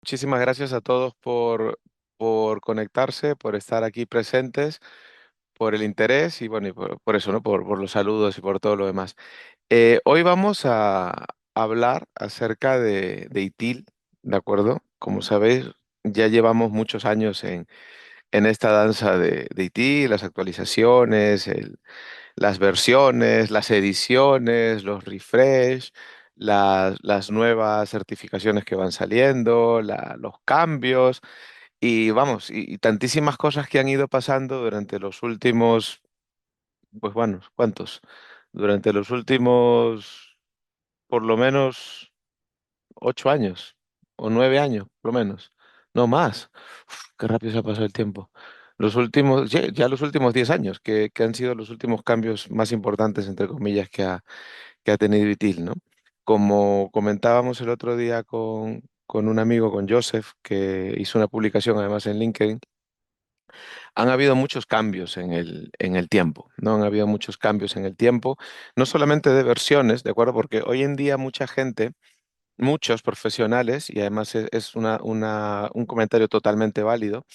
Muchísimas gracias a todos por conectarse, por estar aquí presentes, por el interés y bueno, y por eso, ¿no? Por los saludos y por todo lo demás. Hoy vamos a hablar acerca de ITIL, ¿de acuerdo? Como sabéis, ya llevamos muchos años en esta danza de ITIL, las actualizaciones, las versiones, las ediciones, los refresh, las nuevas certificaciones que van saliendo, los cambios y vamos, y tantísimas cosas que han ido pasando durante los últimos, pues bueno, ¿cuántos? Durante los últimos, por lo menos, 8 años o 9 años, por lo menos. No más. Uf, qué rápido se ha pasado el tiempo. Los últimos, ya los últimos 10 años, que han sido los últimos cambios más importantes, entre comillas, que ha tenido ITIL, ¿no? Como comentábamos el otro día con un amigo, con Joseph, que hizo una publicación además en LinkedIn, han habido muchos cambios en el tiempo, ¿no? Han habido muchos cambios en el tiempo, no solamente de versiones, ¿de acuerdo? Porque hoy en día mucha gente, muchos profesionales, y además es un comentario totalmente válido,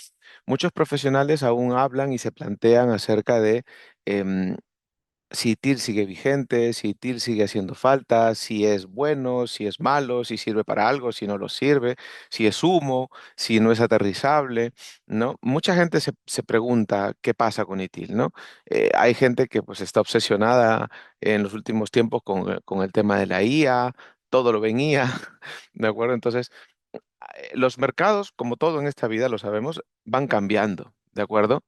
muchos profesionales aún hablan y se plantean acerca de em, si TIL sigue vigente, si TIL sigue haciendo falta, si es bueno, si es malo, si sirve para algo, si no lo sirve, si es humo, si no es aterrizable, ¿no? Mucha gente se pregunta qué pasa con ITIL, ¿no? Hay gente que pues está obsesionada en los últimos tiempos con el tema de la IA, todo lo ven IA, ¿de acuerdo? Entonces, los mercados, como todo en esta vida, lo sabemos, van cambiando, ¿de acuerdo?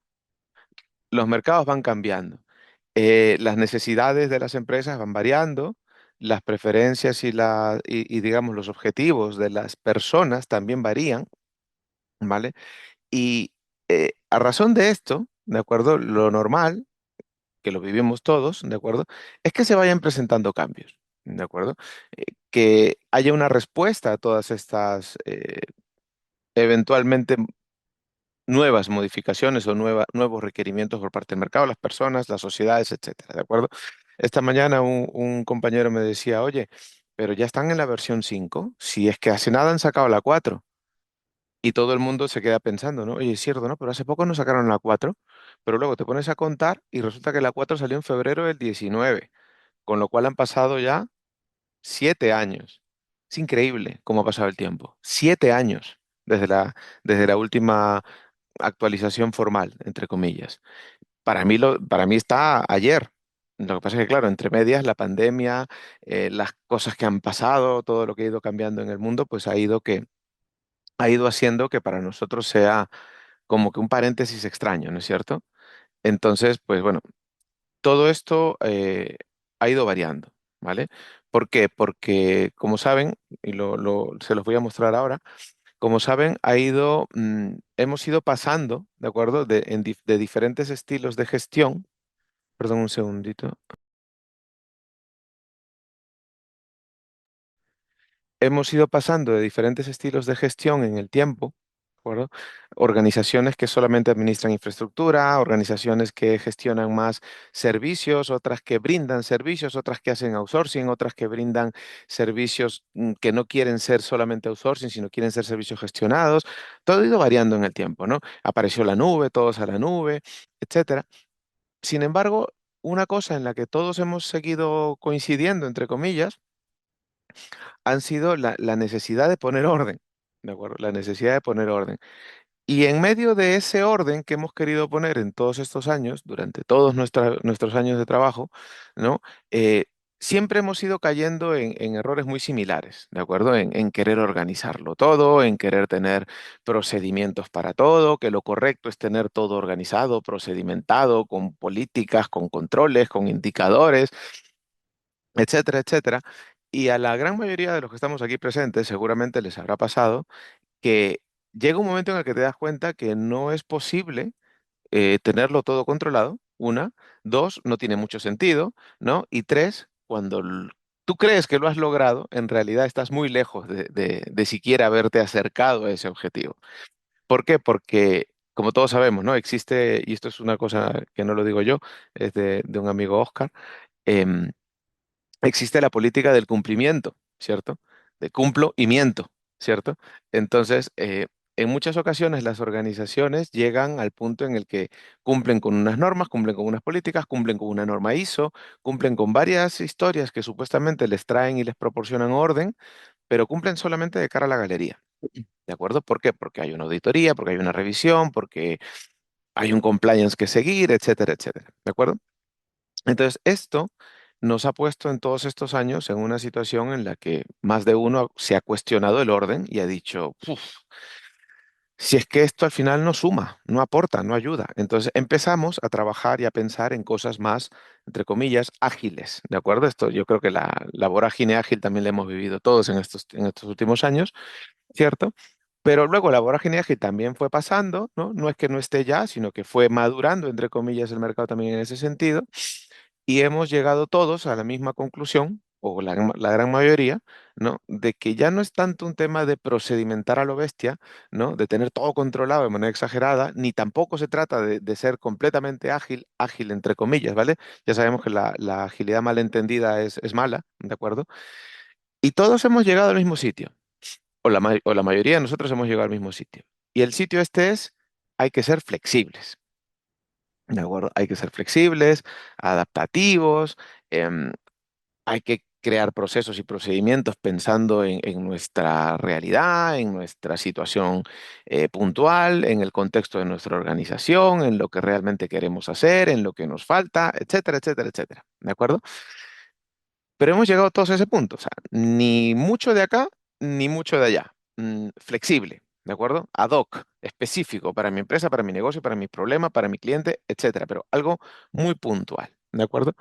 Los mercados van cambiando. Las necesidades de las empresas van variando, las preferencias y, digamos los objetivos de las personas también varían, ¿vale? Y a razón de esto, ¿de acuerdo? Lo normal, que lo vivimos todos, ¿de acuerdo? Es que se vayan presentando cambios, ¿de acuerdo? Que haya una respuesta a todas estas eventualmente nuevas modificaciones o nuevos requerimientos por parte del mercado, las personas, las sociedades, etcétera, ¿de acuerdo? Esta mañana un compañero me decía, oye, pero ya están en la versión 5, si es que hace nada han sacado la 4 y todo el mundo se queda pensando, ¿no? Oye, es cierto, ¿no? Pero hace poco nos sacaron la 4, pero luego te pones a contar y resulta que la 4 salió en febrero del 19, con lo cual han pasado ya 7 años. Es increíble cómo ha pasado el tiempo. 7 años desde la última actualización formal, entre comillas. Para mí está ayer. Lo que pasa es que, claro, entre medias, la pandemia, las cosas que han pasado, todo lo que ha ido cambiando en el mundo, pues ha ido haciendo que para nosotros sea como que un paréntesis extraño, ¿no es cierto? Entonces, pues bueno, todo esto ha ido variando, ¿vale? ¿Por qué? Porque, como saben, y se los voy a mostrar ahora, como saben, hemos ido pasando, ¿de acuerdo? De diferentes estilos de gestión. Perdón un segundito. Hemos ido pasando de diferentes estilos de gestión en el tiempo, ¿de acuerdo? Organizaciones que solamente administran infraestructura, organizaciones que gestionan más servicios, otras que brindan servicios, otras que hacen outsourcing, otras que brindan servicios que no quieren ser solamente outsourcing, sino quieren ser servicios gestionados. Todo ha ido variando en el tiempo, ¿no? Apareció la nube, todos a la nube, etcétera. Sin embargo, una cosa en la que todos hemos seguido coincidiendo, entre comillas, han sido la necesidad de poner orden, ¿de acuerdo? La necesidad de poner orden. Y en medio de ese orden que hemos querido poner en todos estos años, durante todos nuestros años de trabajo, ¿no? Eh, Siempre hemos ido cayendo en errores muy similares, ¿de acuerdo? En querer organizarlo todo, en querer tener procedimientos para todo, que lo correcto es tener todo organizado, procedimentado, con políticas, con controles, con indicadores, etcétera, etcétera. Y a la gran mayoría de los que estamos aquí presentes seguramente les habrá pasado que llega un momento en el que te das cuenta que no es posible tenerlo todo controlado. Una, dos, no tiene mucho sentido, ¿no? Y tres, cuando tú crees que lo has logrado, en realidad estás muy lejos de siquiera haberte acercado a ese objetivo. ¿Por qué? Porque, como todos sabemos, ¿no? Existe, y esto es una cosa que no lo digo yo, es de un amigo Oscar, em, existe la política del cumplimiento, ¿cierto? De cumplo y miento. ¿cierto? Entonces, en muchas ocasiones las organizaciones llegan al punto en el que cumplen con unas normas, cumplen con unas políticas, cumplen con una norma ISO, cumplen con varias historias que supuestamente les traen y les proporcionan orden, pero cumplen solamente de cara a la galería. ¿De acuerdo? ¿Por qué? Porque hay una auditoría, porque hay una revisión, porque hay un compliance que seguir, etcétera, etcétera. ¿De acuerdo? Entonces, esto nos ha puesto en todos estos años en una situación en la que más de uno se ha cuestionado el orden y ha dicho, "Uf, si es que esto al final no suma, no aporta, no ayuda". Entonces empezamos a trabajar y a pensar en cosas más, entre comillas, ágiles. ¿De acuerdo? Esto yo creo que la vorágine ágil también la hemos vivido todos en estos últimos años, ¿cierto? Pero luego la vorágine ágil también fue pasando, ¿no? No es que no esté ya, sino que fue madurando, entre comillas, el mercado también en ese sentido. Y hemos llegado todos a la misma conclusión, o la gran mayoría, ¿no? De que ya no es tanto un tema de procedimentar a lo bestia, ¿no? De tener todo controlado de manera exagerada, ni tampoco se trata de ser completamente ágil, ágil entre comillas, ¿vale? Ya sabemos que la agilidad malentendida es mala, ¿de acuerdo? Y todos hemos llegado al mismo sitio, o la mayoría de nosotros hemos llegado al mismo sitio. Y el sitio este es, hay que ser flexibles, ¿de acuerdo? Hay que ser flexibles, adaptativos, em, hay que crear procesos y procedimientos pensando en nuestra realidad, en nuestra situación puntual, en el contexto de nuestra organización, en lo que realmente queremos hacer, en lo que nos falta, etcétera, etcétera, etcétera. ¿De acuerdo? Pero hemos llegado todos a ese punto, o sea, ni mucho de acá, ni mucho de allá. Flexible, ¿de acuerdo? Ad hoc, específico para mi empresa, para mi negocio, para mi problema, para mi cliente, etcétera, pero algo muy puntual, ¿de acuerdo?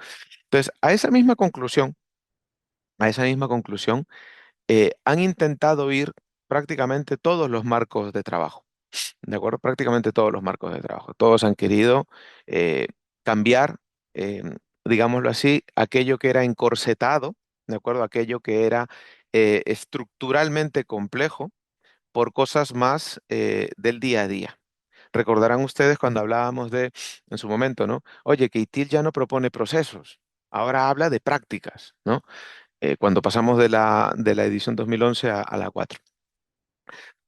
Entonces, a esa misma conclusión, han intentado ir prácticamente todos los marcos de trabajo, ¿de acuerdo? Prácticamente todos los marcos de trabajo. Todos han querido cambiar, eh, digámoslo así, aquello que era encorsetado, ¿de acuerdo? Aquello que era estructuralmente complejo por cosas más del día a día. Recordarán ustedes cuando hablábamos de, en su momento, ¿no? Oye, que ITIL ya no propone procesos, ahora habla de prácticas, ¿no? Cuando pasamos de la edición 2011 a la 4.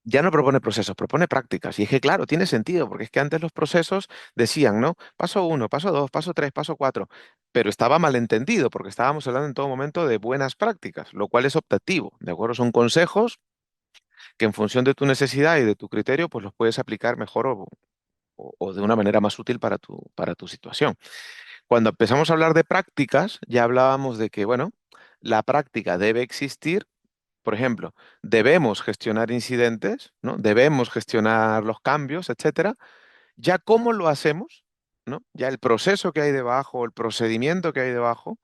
Ya no propone procesos, propone prácticas. Y es que, claro, tiene sentido, porque es que antes los procesos decían, ¿no? Paso uno, paso dos, paso tres, paso cuatro. Pero estaba malentendido, porque estábamos hablando en todo momento de buenas prácticas, lo cual es optativo, ¿de acuerdo? Son consejos que en función de tu necesidad y de tu criterio, pues los puedes aplicar mejor o de una manera más útil para tu situación. Cuando empezamos a hablar de prácticas, ya hablábamos de que, bueno, la práctica debe existir. Por ejemplo, debemos gestionar incidentes, ¿no? Debemos gestionar los cambios, etcétera. Ya cómo lo hacemos, ¿no? Ya el proceso que hay debajo, el procedimiento que hay debajo,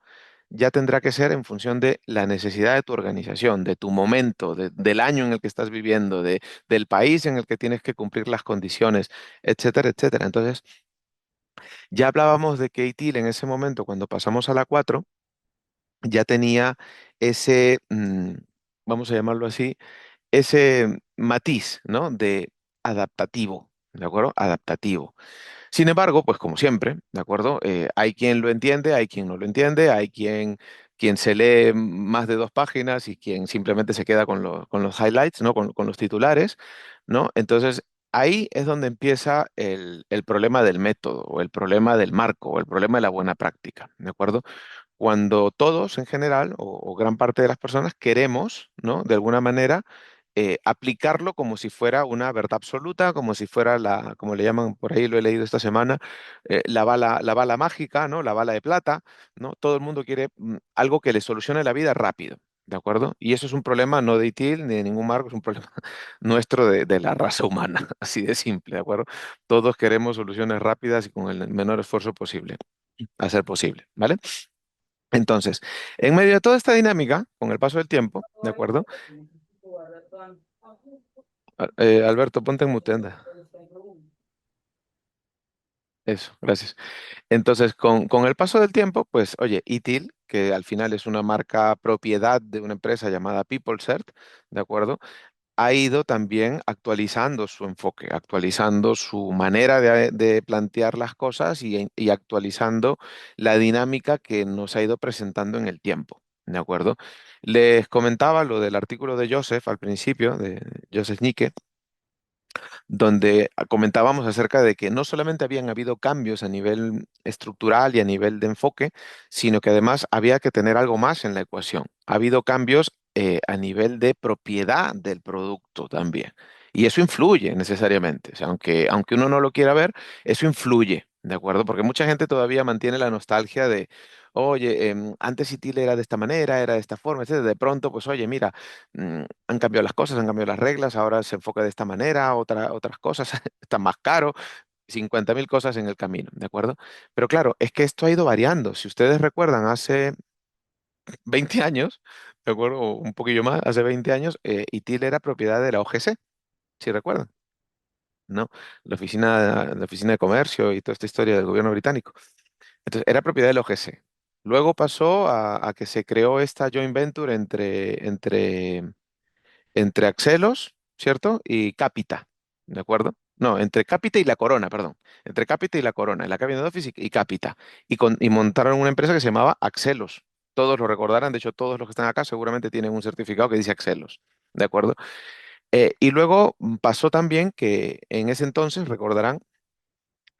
ya tendrá que ser en función de la necesidad de tu organización, de tu momento, del año en el que estás viviendo, del país en el que tienes que cumplir las condiciones, etcétera, etcétera. Entonces, ya hablábamos de que ITIL en ese momento, cuando pasamos a la 4 ya tenía ese, vamos a llamarlo así, ese matiz, ¿no? De adaptativo, ¿de acuerdo? Adaptativo. Sin embargo, pues como siempre, ¿de acuerdo? Hay quien lo entiende, hay quien no lo entiende, hay quien se lee más de dos páginas y quien simplemente se queda con los highlights, ¿no? Con los titulares, ¿no? Entonces, ahí es donde empieza el problema del método, o el problema del marco, o el problema de la buena práctica, ¿de acuerdo? Cuando todos en general o gran parte de las personas queremos, ¿no? De alguna manera, aplicarlo como si fuera una verdad absoluta, como si fuera como le llaman por ahí, lo he leído esta semana, la bala mágica, ¿no? La bala de plata, ¿no? Todo el mundo quiere algo que le solucione la vida rápido, ¿de acuerdo? Y eso es un problema no de ITIL ni de ningún marco, es un problema nuestro de la raza humana, así de simple, ¿de acuerdo? Todos queremos soluciones rápidas y con el menor esfuerzo posible, a ser posible, ¿vale? Entonces, en medio de toda esta dinámica, con el paso del tiempo, ¿de acuerdo? Alberto, ponte en mute, anda. Eso, gracias. Entonces, con el paso del tiempo, pues, oye, ITIL, que al final es una marca propiedad de una empresa llamada PeopleCert, ¿de acuerdo? Ha ido también actualizando su enfoque, actualizando su manera de plantear las cosas y actualizando la dinámica que nos ha ido presentando en el tiempo. ¿De acuerdo? Les comentaba lo del artículo de Joseph al principio, de Joseph Nikke, donde comentábamos acerca de que no solamente habían habido cambios a nivel estructural y a nivel de enfoque, sino que además había que tener algo más en la ecuación. Ha habido cambios a nivel de propiedad del producto también. Y eso influye necesariamente. O sea, aunque uno no lo quiera ver, eso influye, ¿de acuerdo? Porque mucha gente todavía mantiene la nostalgia de, oye, antes Itil era de esta manera, era de esta forma, etcétera. De pronto, pues, oye, mira, han cambiado las cosas, han cambiado las reglas, ahora se enfoca de esta manera, otras cosas, está más caro, 50.000 cosas en el camino, ¿de acuerdo? Pero claro, es que esto ha ido variando. Si ustedes recuerdan, hace 20 años, ¿de acuerdo? O un poquillo más, hace 20 años, ITIL era propiedad de la OGC, si recuerdan, ¿no? La oficina de comercio y toda esta historia del gobierno británico. Entonces, era propiedad de la OGC. Luego pasó a que se creó esta joint venture entre Axelos, ¿cierto? Y Capita, ¿de acuerdo? No, entre Capita y La Corona, perdón. Entre Capita y La Corona, la Cabinet Office y Capita. Y montaron una empresa que se llamaba Axelos. Todos lo recordarán, de hecho, todos los que están acá seguramente tienen un certificado que dice Axelos, ¿de acuerdo? Y luego pasó también que en ese entonces, recordarán,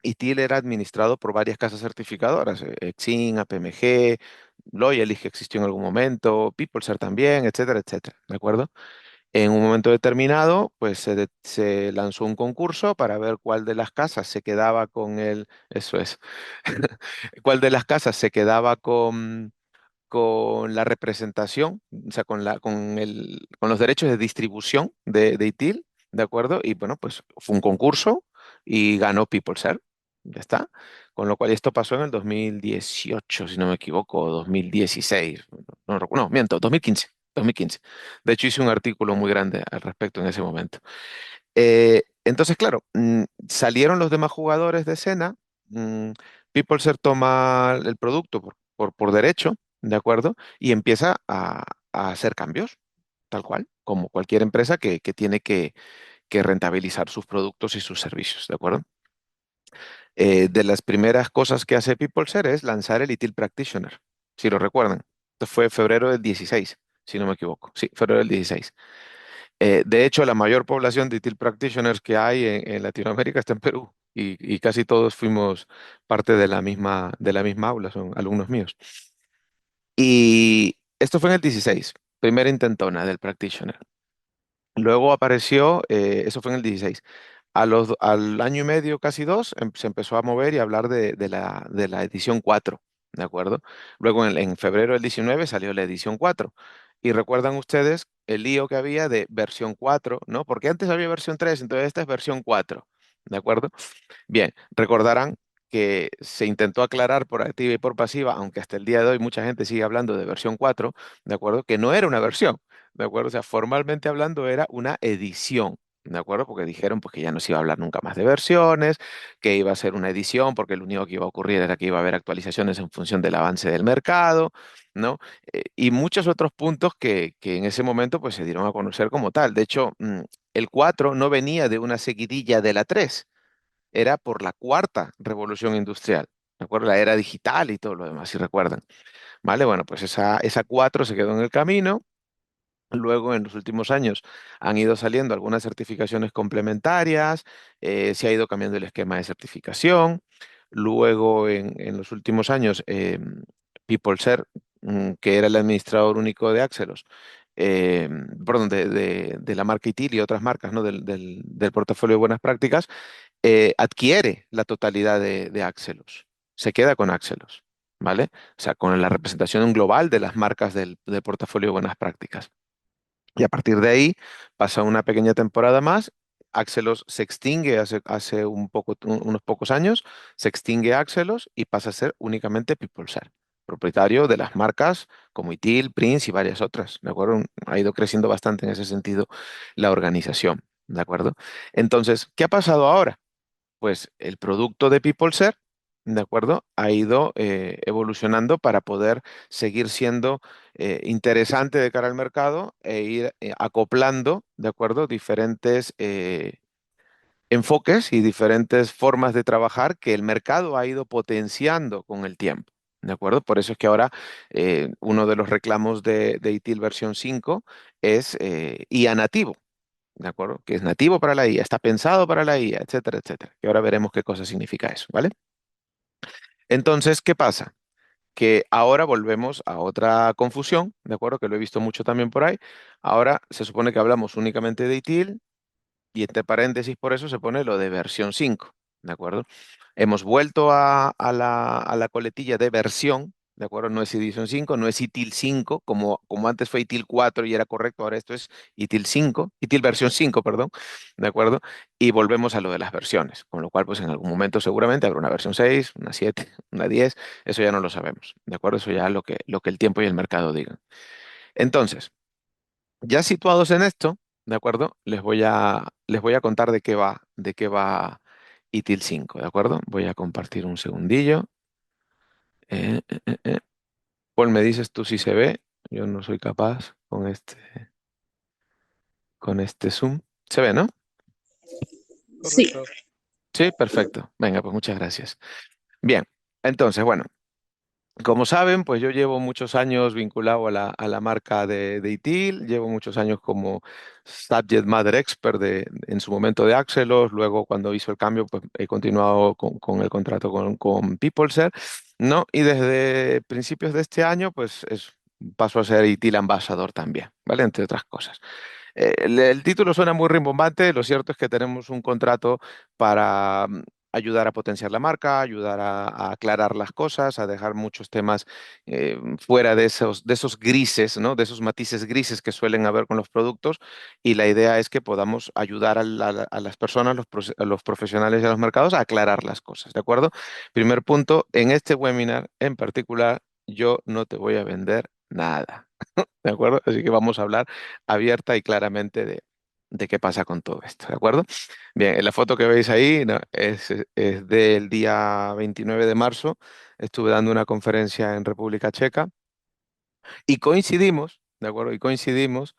ITIL era administrado por varias casas certificadoras, Exim, APMG, Loyalis, que existió en algún momento, PeopleServe también, etcétera, etcétera, ¿de acuerdo? En un momento determinado, pues se lanzó un concurso para ver cuál de las casas se quedaba con eso es, cuál de las casas se quedaba con la representación, o sea, con los derechos de distribución de ITIL, ¿de acuerdo? Y bueno, pues fue un concurso y ganó PeopleServe, ya está. Con lo cual esto pasó en el 2018, si no me equivoco, o 2016, no, miento, 2015. 2015. De hecho, hice un artículo muy grande al respecto en ese momento. Entonces, claro, salieron los demás jugadores de escena. PeopleServe toma el producto por derecho, ¿de acuerdo? Y empieza a hacer cambios, tal cual, como cualquier empresa que tiene que rentabilizar sus productos y sus servicios, ¿de acuerdo? De las primeras cosas que hace PeopleServe es lanzar el ITIL Practitioner, si lo recuerdan. Esto fue febrero del 16, si no me equivoco. Sí, febrero del 16. De hecho, la mayor población de TIL practitioners que hay en Latinoamérica está en Perú y casi todos fuimos parte de la misma aula, son alumnos míos. Y esto fue en el 16, primera intentona del practitioner. Luego apareció, eso fue en el 16. Al año y medio, casi dos, se empezó a mover y a hablar de la edición 4, ¿de acuerdo? Luego en febrero del 19 salió la edición 4. Y recuerdan ustedes el lío que había de versión 4, ¿no? Porque antes había versión 3, entonces esta es versión 4, ¿de acuerdo? Bien, recordarán que se intentó aclarar por activa y por pasiva, aunque hasta el día de hoy mucha gente sigue hablando de versión 4, ¿de acuerdo? Que no era una versión, ¿de acuerdo? O sea, formalmente hablando era una edición, ¿de acuerdo? Porque dijeron pues, que ya no se iba a hablar nunca más de versiones, que iba a ser una edición, porque lo único que iba a ocurrir era que iba a haber actualizaciones en función del avance del mercado, ¿no? Y muchos otros puntos que en ese momento pues, se dieron a conocer como tal. De hecho, el 4 no venía de una seguidilla de la 3, era por la cuarta revolución industrial, ¿de acuerdo? La era digital y todo lo demás, si recuerdan. ¿Vale? Bueno, pues esa 4 se quedó en el camino. Luego, en los últimos años, han ido saliendo algunas certificaciones complementarias, se ha ido cambiando el esquema de certificación. Luego, en los últimos años, PeopleServe, que era el administrador único de Axelos, perdón, de la marca ITIL y otras marcas, ¿no? del portafolio de buenas prácticas, adquiere la totalidad de Axelos, se queda con Axelos, ¿vale? O sea, con la representación global de las marcas del portafolio de buenas prácticas. Y a partir de ahí pasa una pequeña temporada más. Axelos se extingue hace unos pocos años, se extingue Axelos y pasa a ser únicamente PeopleServe, propietario de las marcas como ITIL, Prince y varias otras, ¿de acuerdo? Ha ido creciendo bastante en ese sentido la organización, ¿de acuerdo? Entonces, ¿qué ha pasado ahora? Pues el producto de PeopleServe, ¿de acuerdo? Ha ido evolucionando para poder seguir siendo interesante de cara al mercado e ir acoplando, ¿de acuerdo? Diferentes enfoques y diferentes formas de trabajar que el mercado ha ido potenciando con el tiempo, ¿De acuerdo? Por eso es que ahora uno de los reclamos de ITIL versión 5 es IA nativo, ¿de acuerdo? Que es nativo para la IA, está pensado para la IA, etcétera, etcétera. Y ahora veremos qué cosa significa eso, ¿vale? Entonces, ¿qué pasa? Que ahora volvemos a otra confusión, ¿de acuerdo? Que lo he visto mucho también por ahí. Ahora se supone que hablamos únicamente de ITIL y entre paréntesis por eso se pone lo de versión 5, ¿de acuerdo? Hemos vuelto a la coletilla de versión, ¿de acuerdo? No es Edition 5, no es ITIL 5, como antes fue ITIL 4 y era correcto, ahora esto es ITIL 5, ITIL versión 5, perdón, ¿de acuerdo? Y volvemos a lo de las versiones, con lo cual pues en algún momento seguramente habrá una versión 6, una 7, una 10, eso ya no lo sabemos, ¿de acuerdo? Eso ya lo que el tiempo y el mercado digan. Entonces, ya situados en esto, ¿de acuerdo? Les voy a contar de qué va ITIL 5, ¿de acuerdo? Voy a compartir un segundillo. Eh, eh, eh, eh. Paul, me dices tú si se ve. Yo no soy capaz con este zoom. ¿Se ve, no? Sí, Correcto. Sí, perfecto. Venga, pues muchas gracias. Bien, entonces, bueno. Como saben, pues yo llevo muchos años vinculado a la marca de ITIL, llevo muchos años como Subject Matter Expert en su momento de Axelos, luego cuando hizo el cambio, pues he continuado con el contrato con PeopleServe, ¿no? Y desde principios de este año, pues paso a ser ITIL Ambassador también, ¿vale? Entre otras cosas. El título suena muy rimbombante, lo cierto es que tenemos un contrato para ayudar a potenciar la marca, ayudar a aclarar las cosas, a dejar muchos temas fuera de esos grises, ¿no? De esos matices grises que suelen haber con los productos. Y la idea es que podamos ayudar a las personas, a los profesionales y a los mercados a aclarar las cosas, ¿de acuerdo? Primer punto, en este webinar en particular, yo no te voy a vender nada. ¿De acuerdo? Así que vamos a hablar abierta y claramente de qué pasa con todo esto, ¿de acuerdo? Bien, en la foto que veis ahí, ¿no? es del día 29 de marzo. Estuve dando una conferencia en República Checa y coincidimos, ¿de acuerdo? Y coincidimos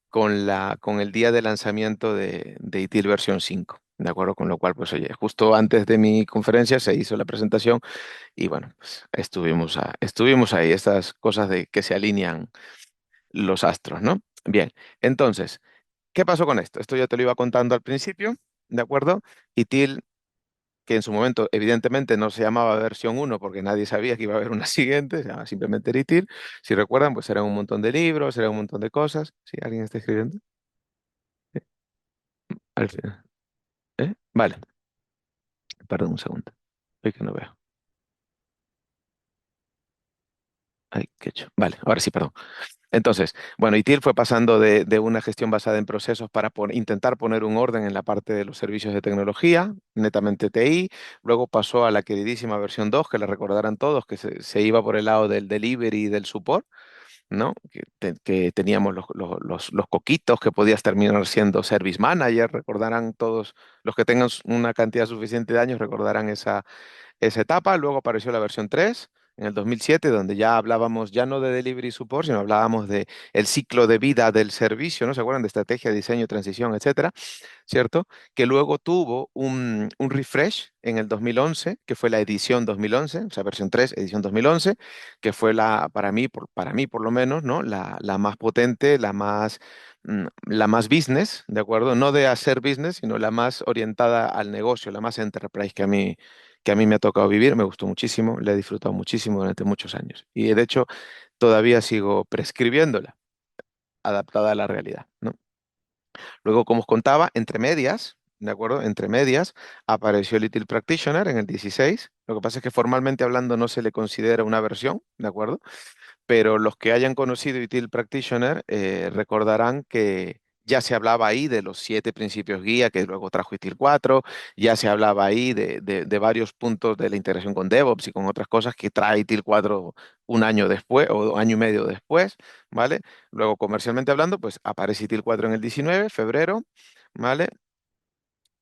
con el día de lanzamiento de ITIL versión 5. ¿De acuerdo? Con lo cual, pues oye, justo antes de mi conferencia se hizo la presentación y bueno, pues estuvimos ahí, estas cosas de que se alinean los astros, ¿no? Bien, entonces, ¿qué pasó con esto? Esto ya te lo iba contando al principio, ¿de acuerdo? ITIL, que en su momento evidentemente no se llamaba versión 1 porque nadie sabía que iba a haber una siguiente, se llama simplemente ITIL. Si recuerdan, pues eran un montón de libros, eran un montón de cosas. ¿Sí? ¿Alguien está escribiendo? Sí, al final. Vale, perdón un segundo. Es que no veo. Ay, qué hecho. Vale, ahora sí, perdón. Entonces, bueno, ITIL fue pasando de una gestión basada en procesos para intentar poner un orden en la parte de los servicios de tecnología, netamente TI. Luego pasó a la queridísima versión 2, que la recordarán todos, que se iba por el lado del delivery y del support, ¿no? Que teníamos los coquitos, que podías terminar siendo service manager. Recordarán todos, los que tengan una cantidad suficiente de años, recordarán esa etapa. Luego apareció la versión 3 en el 2007, donde ya hablábamos ya no de delivery support, sino hablábamos de el ciclo de vida del servicio, ¿no? ¿Se acuerdan de estrategia, diseño, transición, etcétera? ¿Cierto? Que luego tuvo un refresh en el 2011, que fue la edición 2011, o sea, versión 3, edición 2011, que fue para mí por lo menos, ¿no? La más potente, la más business, ¿de acuerdo? No de hacer business, sino la más orientada al negocio, la más enterprise que a mí me ha tocado vivir. Me gustó muchísimo, la he disfrutado muchísimo durante muchos años. Y de hecho, todavía sigo prescribiéndola, adaptada a la realidad, ¿no? Luego, como os contaba, entre medias, ¿de acuerdo? Entre medias apareció Little Practitioner en el 16. Lo que pasa es que formalmente hablando no se le considera una versión, ¿de acuerdo? Pero los que hayan conocido ITIL Practitioner recordarán que ya se hablaba ahí de los 7 principios guía que luego trajo ITIL 4, ya se hablaba ahí de varios puntos de la integración con DevOps y con otras cosas que trae ITIL 4 un año después o año y medio después, ¿vale? Luego, comercialmente hablando, pues aparece ITIL 4 en el 19, febrero, ¿vale?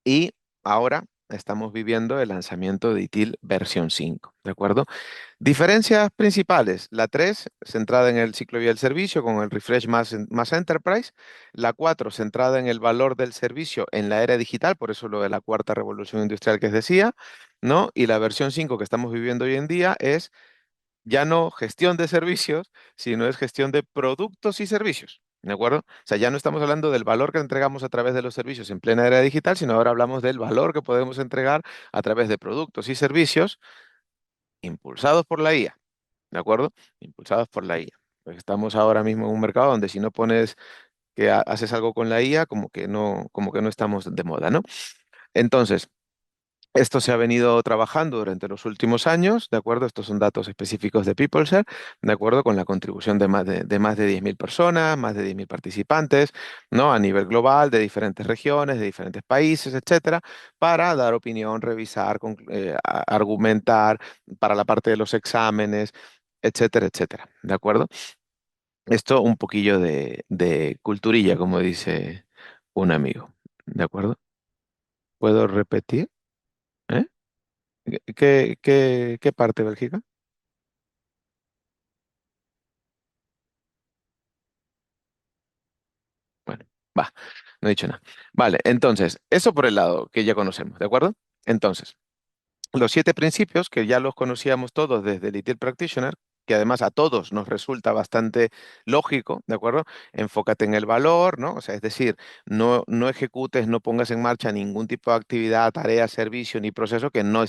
Y ahora estamos viviendo el lanzamiento de ITIL versión 5, ¿de acuerdo? Diferencias principales. La 3 centrada en el ciclo de vida del servicio con el refresh más enterprise. La 4 centrada en el valor del servicio en la era digital, por eso lo de la cuarta revolución industrial que os decía, ¿no? Y la versión 5 que estamos viviendo hoy en día es ya no gestión de servicios, sino es gestión de productos y servicios. ¿De acuerdo? O sea, ya no estamos hablando del valor que entregamos a través de los servicios en plena era digital, sino ahora hablamos del valor que podemos entregar a través de productos y servicios impulsados por la IA. ¿De acuerdo? Impulsados por la IA. Pues estamos ahora mismo en un mercado donde si no pones que haces algo con la IA, como que no estamos de moda, ¿no? Entonces, esto se ha venido trabajando durante los últimos años, ¿de acuerdo? Estos son datos específicos de PeopleShare, ¿de acuerdo? Con la contribución de más de 10.000 personas, más de 10.000 participantes, ¿no? A nivel global, de diferentes regiones, de diferentes países, etcétera, para dar opinión, revisar, argumentar, para la parte de los exámenes, etcétera, etcétera, ¿de acuerdo? Esto un poquillo de culturilla, como dice un amigo, ¿de acuerdo? ¿Puedo repetir? ¿Eh? ¿Qué parte, Bélgica? Bueno, va, no he dicho nada. Vale, entonces, eso por el lado que ya conocemos, ¿de acuerdo? Entonces, los 7 principios, que ya los conocíamos todos desde Little Practitioner, que además a todos nos resulta bastante lógico, ¿de acuerdo? Enfócate en el valor, ¿no? O sea, es decir, no ejecutes, no pongas en marcha ningún tipo de actividad, tarea, servicio ni proceso que no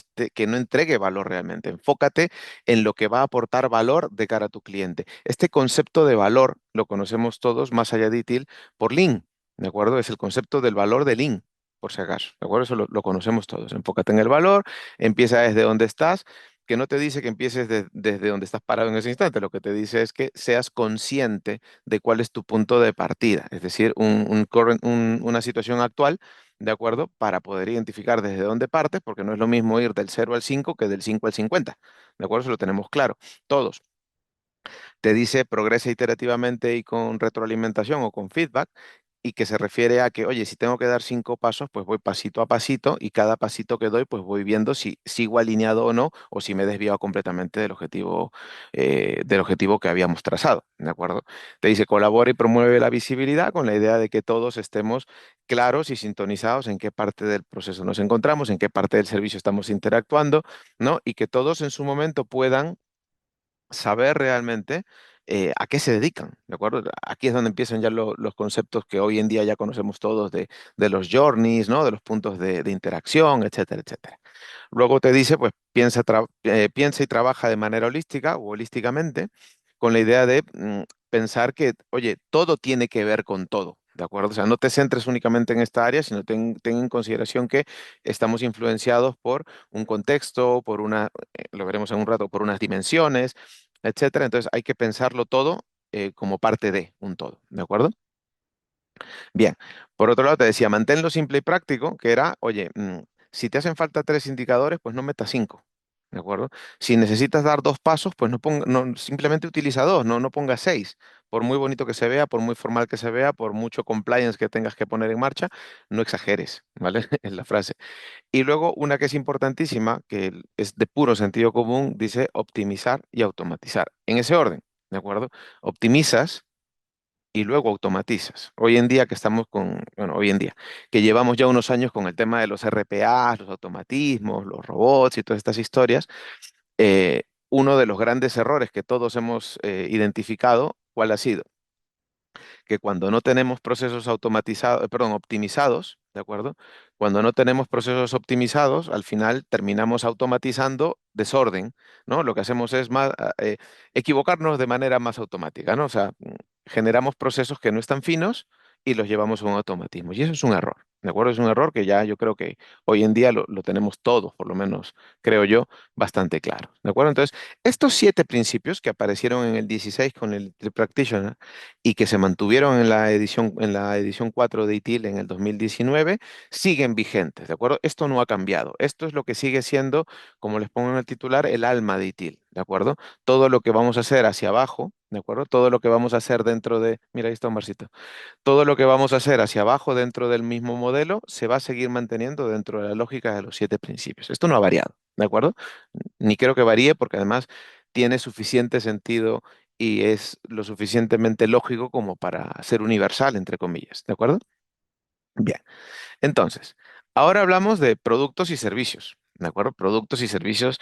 entregue valor realmente. Enfócate en lo que va a aportar valor de cara a tu cliente. Este concepto de valor lo conocemos todos más allá de ITIL por Lean, ¿de acuerdo? Es el concepto del valor de Lean, por si acaso, ¿de acuerdo? Eso lo conocemos todos. Enfócate en el valor. Empieza desde donde estás, que no te dice que empieces desde donde estás parado en ese instante, lo que te dice es que seas consciente de cuál es tu punto de partida, es decir, una situación actual, ¿de acuerdo? Para poder identificar desde dónde partes, porque no es lo mismo ir del 0 al 5 que del 5 al 50, ¿de acuerdo? Eso lo tenemos claro, todos. Te dice progresa iterativamente y con retroalimentación o con feedback, y que se refiere a que, oye, si tengo que dar 5 pasos, pues voy pasito a pasito y cada pasito que doy, pues voy viendo si sigo alineado o no, o si me he desviado completamente del objetivo que habíamos trazado, ¿de acuerdo? Te dice colabora y promueve la visibilidad con la idea de que todos estemos claros y sintonizados en qué parte del proceso nos encontramos, en qué parte del servicio estamos interactuando, ¿no? Y que todos en su momento puedan saber realmente a qué se dedican, ¿de acuerdo? Aquí es donde empiezan ya los conceptos que hoy en día ya conocemos todos de los journeys, ¿no? De los puntos de interacción, etcétera, etcétera. Luego te dice, pues piensa y trabaja de manera holística o holísticamente, con la idea de pensar que, oye, todo tiene que ver con todo, ¿de acuerdo? O sea, no te centres únicamente en esta área, sino ten en consideración que estamos influenciados por un contexto, lo veremos en un rato, por unas dimensiones, etcétera. Entonces hay que pensarlo todo como parte de un todo, ¿de acuerdo? Bien, por otro lado te decía, manténlo simple y práctico, que era, oye, si te hacen falta 3 indicadores, pues no metas 5, ¿de acuerdo? Si necesitas dar 2 pasos, pues simplemente utiliza dos, no pongas 6. Por muy bonito que se vea, por muy formal que se vea, por mucho compliance que tengas que poner en marcha, no exageres, ¿vale? Es la frase. Y luego una que es importantísima, que es de puro sentido común, dice optimizar y automatizar. En ese orden, ¿de acuerdo? Optimizas y luego automatizas. Hoy en día que estamos bueno, hoy en día, que llevamos ya unos años con el tema de los RPA, los automatismos, los robots y todas estas historias, uno de los grandes errores que todos hemos identificado, ¿cuál ha sido? Que cuando no tenemos procesos automatizados, perdón, optimizados, ¿de acuerdo? Cuando no tenemos procesos optimizados, al final terminamos automatizando desorden, ¿no? Lo que hacemos es equivocarnos de manera más automática, ¿no? O sea, generamos procesos que no están finos y los llevamos a un automatismo. Y eso es un error, ¿de acuerdo? Es un error que ya yo creo que hoy en día lo tenemos todos, por lo menos creo yo, bastante claro, ¿de acuerdo? Entonces, estos 7 principios que aparecieron en el 16 con el Practitioner, y que se mantuvieron en la edición 4 de ITIL en el 2019, siguen vigentes, ¿de acuerdo? Esto no ha cambiado. Esto es lo que sigue siendo, como les pongo en el titular, el alma de ITIL, ¿de acuerdo? Todo lo que vamos a hacer hacia abajo, ¿de acuerdo? Todo lo que vamos a hacer dentro de, mira, ahí está Omarcito, todo lo que vamos a hacer hacia abajo dentro del mismo modelo se va a seguir manteniendo dentro de la lógica de los 7 principios. Esto no ha variado, ¿de acuerdo? Ni creo que varíe porque además tiene suficiente sentido y es lo suficientemente lógico como para ser universal, entre comillas, ¿de acuerdo? Bien, entonces, ahora hablamos de productos y servicios, ¿de acuerdo? Productos y servicios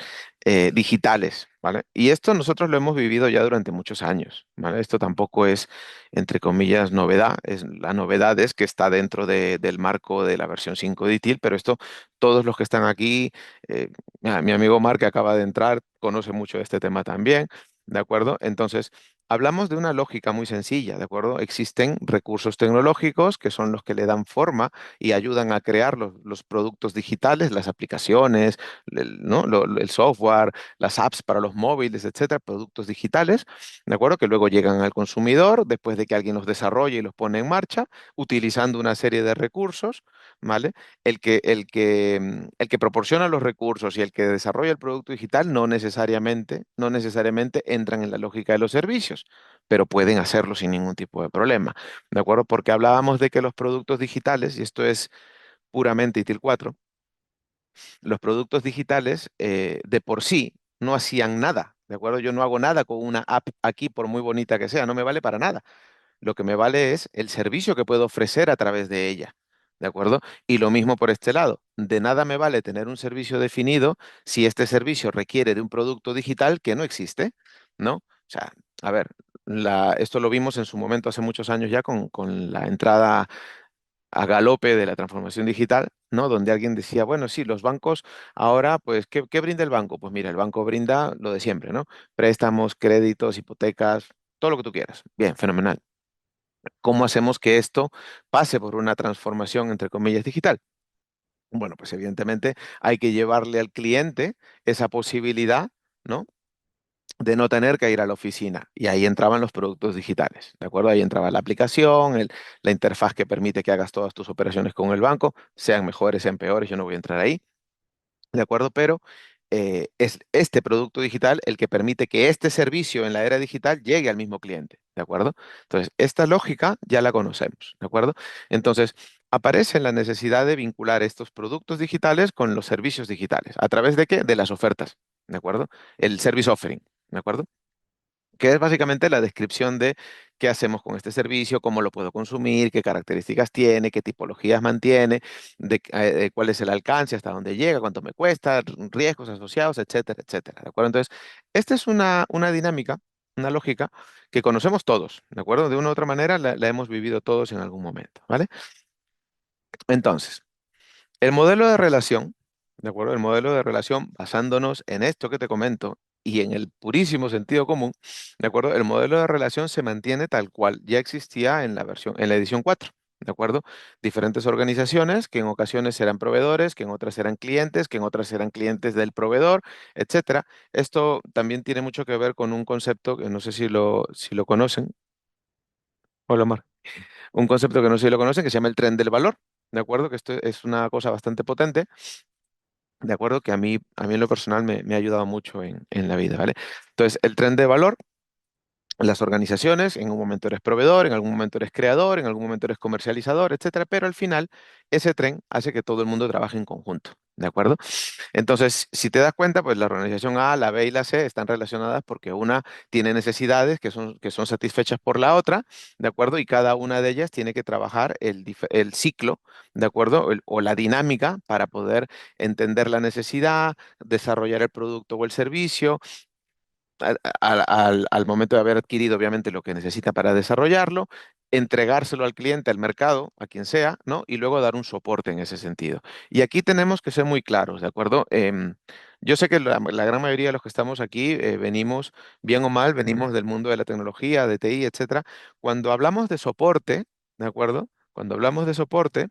digitales, ¿vale? Y esto nosotros lo hemos vivido ya durante muchos años, ¿vale? Esto tampoco es, entre comillas, novedad. La novedad es que está dentro del marco de la versión 5 de ITIL, pero esto, todos los que están aquí, mira, mi amigo Mark que acaba de entrar, conoce mucho de este tema también, ¿de acuerdo? Entonces, hablamos de una lógica muy sencilla, ¿de acuerdo? Existen recursos tecnológicos que son los que le dan forma y ayudan a crear los productos digitales, las aplicaciones, ¿no? El software, las apps para los móviles, etcétera, productos digitales, ¿de acuerdo? Que luego llegan al consumidor después de que alguien los desarrolle y los pone en marcha, utilizando una serie de recursos, ¿vale? El que proporciona los recursos y el que desarrolla el producto digital no necesariamente entran en la lógica de los servicios, pero pueden hacerlo sin ningún tipo de problema. ¿De acuerdo? Porque hablábamos de que los productos digitales, y esto es puramente ITIL 4, los productos digitales de por sí no hacían nada. ¿De acuerdo? Yo no hago nada con una app aquí, por muy bonita que sea, no me vale para nada. Lo que me vale es el servicio que puedo ofrecer a través de ella. ¿De acuerdo? Y lo mismo por este lado. De nada me vale tener un servicio definido si este servicio requiere de un producto digital que no existe, ¿no? O sea, a ver, esto lo vimos en su momento hace muchos años ya con la entrada a galope de la transformación digital, ¿no? Donde alguien decía, bueno, sí, los bancos ahora, pues, ¿qué brinda el banco? Pues mira, el banco brinda lo de siempre, ¿no? Préstamos, créditos, hipotecas, todo lo que tú quieras. Bien, fenomenal. ¿Cómo hacemos que esto pase por una transformación, entre comillas, digital? Bueno, pues evidentemente hay que llevarle al cliente esa posibilidad, ¿no? De no tener que ir a la oficina. Y ahí entraban los productos digitales, ¿de acuerdo? Ahí entraba la aplicación, la interfaz que permite que hagas todas tus operaciones con el banco, sean mejores, sean peores, yo no voy a entrar ahí. ¿De acuerdo? Pero es este producto digital el que permite que este servicio en la era digital llegue al mismo cliente. ¿De acuerdo? Entonces, esta lógica ya la conocemos. ¿De acuerdo? Entonces, aparece la necesidad de vincular estos productos digitales con los servicios digitales. ¿A través de qué? De las ofertas. ¿De acuerdo? El service offering. ¿De acuerdo? Que es básicamente la descripción de qué hacemos con este servicio, cómo lo puedo consumir, qué características tiene, qué tipologías mantiene, cuál es el alcance, hasta dónde llega, cuánto me cuesta, riesgos asociados, etcétera, etcétera. ¿De acuerdo? Entonces, esta es una dinámica, una lógica que conocemos todos, ¿de acuerdo? De una u otra manera la hemos vivido todos en algún momento, ¿vale? Entonces, el modelo de relación, ¿de acuerdo? El modelo de relación, basándonos en esto que te comento y en el purísimo sentido común, ¿de acuerdo? El modelo de relación se mantiene tal cual ya existía en la edición 4, ¿de acuerdo? Diferentes organizaciones que en ocasiones eran proveedores, que en otras eran clientes, que en otras eran clientes del proveedor, etcétera. Esto también tiene mucho que ver con un concepto que no sé si lo conocen. Hola, Mar. Un concepto que no sé si lo conocen, que se llama el tren del valor. ¿De acuerdo? Que esto es una cosa bastante potente, de acuerdo, que a mí en lo personal me ha ayudado mucho en la vida, ¿vale? Entonces, el tren de valor, las organizaciones, en un momento eres proveedor, en algún momento eres creador, en algún momento eres comercializador, etcétera, pero al final ese tren hace que todo el mundo trabaje en conjunto, ¿de acuerdo? Entonces, si te das cuenta, pues la organización A, la B y la C están relacionadas porque una tiene necesidades que son satisfechas por la otra, ¿de acuerdo? Y cada una de ellas tiene que trabajar el ciclo, ¿de acuerdo? O la dinámica para poder entender la necesidad, desarrollar el producto o el servicio al momento de haber adquirido, obviamente, lo que necesita para desarrollarlo, entregárselo al cliente, al mercado, a quien sea, ¿no? Y luego dar un soporte en ese sentido. Y aquí tenemos que ser muy claros, ¿de acuerdo? Yo sé que la gran mayoría de los que estamos aquí venimos, bien o mal, venimos del mundo de la tecnología, de TI, etcétera. Cuando hablamos de soporte, ¿de acuerdo? Cuando hablamos de soporte,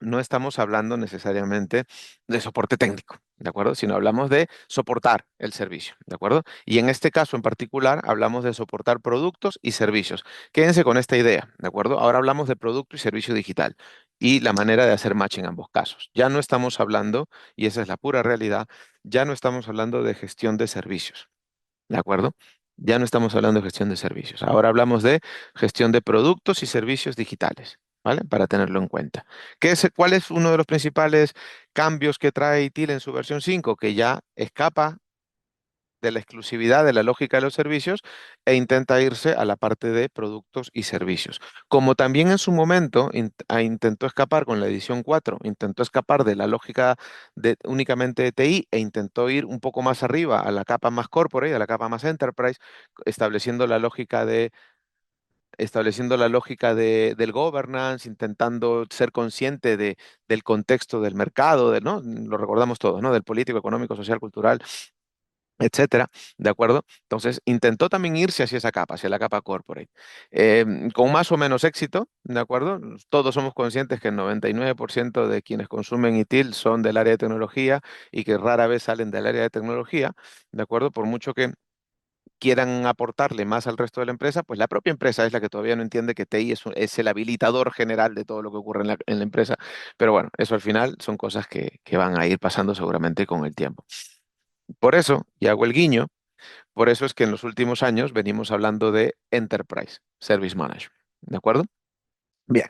no estamos hablando necesariamente de soporte técnico, ¿de acuerdo? Sino hablamos de soportar el servicio, ¿de acuerdo? Y en este caso en particular hablamos de soportar productos y servicios. Quédense con esta idea, ¿de acuerdo? Ahora hablamos de producto y servicio digital y la manera de hacer match en ambos casos. Ya no estamos hablando, y esa es la pura realidad, ya no estamos hablando de gestión de servicios. ¿De acuerdo? Ya no estamos hablando de gestión de servicios. Ahora hablamos de gestión de productos y servicios digitales, ¿vale? Para tenerlo en cuenta. ¿Cuál es uno de los principales cambios que trae ITIL en su versión 5? Que ya escapa. de la exclusividad de la lógica de los servicios e intenta irse a la parte de productos y servicios. Como también en su momento intentó escapar con la edición 4, intentó escapar de la lógica de únicamente de TI e intentó ir un poco más arriba a la capa más corporate, a la capa más enterprise, estableciendo la lógica del governance, intentando ser consciente del contexto del mercado, ¿no? Lo recordamos todos, ¿no? Del político, económico, social, cultural, etcétera, ¿de acuerdo? Entonces, intentó también irse hacia esa capa, hacia la capa corporate, con más o menos éxito, ¿de acuerdo? Todos somos conscientes que el 99% de quienes consumen ITIL son del área de tecnología y que rara vez salen del área de tecnología, ¿de acuerdo? Por mucho que quieran aportarle más al resto de la empresa, pues la propia empresa es la que todavía no entiende que TI es el habilitador general de todo lo que ocurre en la empresa. Pero bueno, eso al final son cosas que van a ir pasando seguramente con el tiempo. Por eso, y hago el guiño, por eso es que en los últimos años venimos hablando de Enterprise Service Management. ¿De acuerdo? Bien.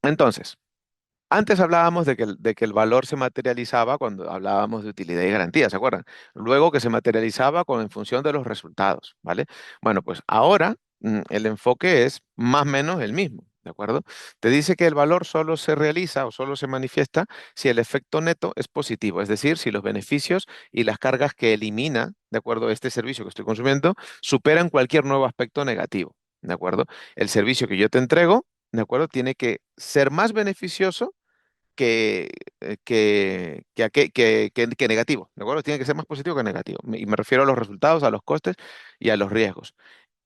Entonces, antes hablábamos de que el valor se materializaba cuando hablábamos de utilidad y garantía, ¿se acuerdan? Luego que se materializaba en función de los resultados, ¿vale? Bueno, pues ahora el enfoque es más o menos el mismo, ¿de acuerdo? Te dice que el valor solo se realiza o solo se manifiesta si el efecto neto es positivo, es decir, si los beneficios y las cargas que elimina, ¿de acuerdo? Este servicio que estoy consumiendo superan cualquier nuevo aspecto negativo, ¿de acuerdo? El servicio que yo te entrego, ¿de acuerdo? Tiene que ser más beneficioso que, que negativo, ¿de acuerdo? Tiene que ser más positivo que negativo. Y me refiero a los resultados, a los costes y a los riesgos.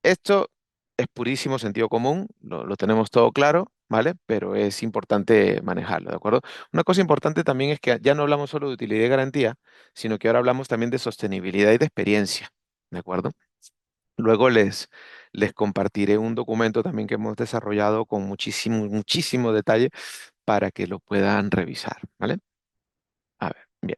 Esto es purísimo sentido común, lo tenemos todo claro, ¿vale? Pero es importante manejarlo, ¿de acuerdo? Una cosa importante también es que ya no hablamos solo de utilidad y garantía, sino que ahora hablamos también de sostenibilidad y de experiencia, ¿de acuerdo? Luego les compartiré un documento también que hemos desarrollado con muchísimo, muchísimo detalle para que lo puedan revisar, ¿vale? A ver, bien.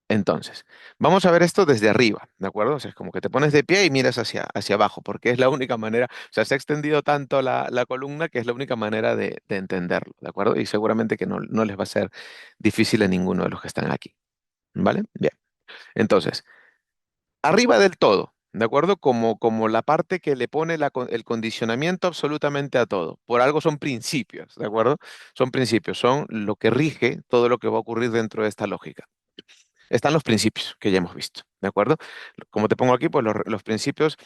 Entonces, vamos a ver esto desde arriba, ¿de acuerdo? O sea, es como que te pones de pie y miras hacia abajo, porque es la única manera, o sea, se ha extendido tanto la columna que es la única manera de entenderlo, ¿de acuerdo? Y seguramente que no les va a ser difícil a ninguno de los que están aquí, ¿vale? Bien. Entonces, arriba del todo, ¿de acuerdo? Como la parte que le pone el condicionamiento absolutamente a todo. Por algo son principios, ¿de acuerdo? Son principios, son lo que rige todo lo que va a ocurrir dentro de esta lógica. Están los principios que ya hemos visto, ¿de acuerdo? Como te pongo aquí, pues los principios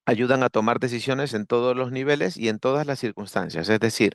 ayudan a tomar decisiones en todos los niveles y en todas las circunstancias. Es decir,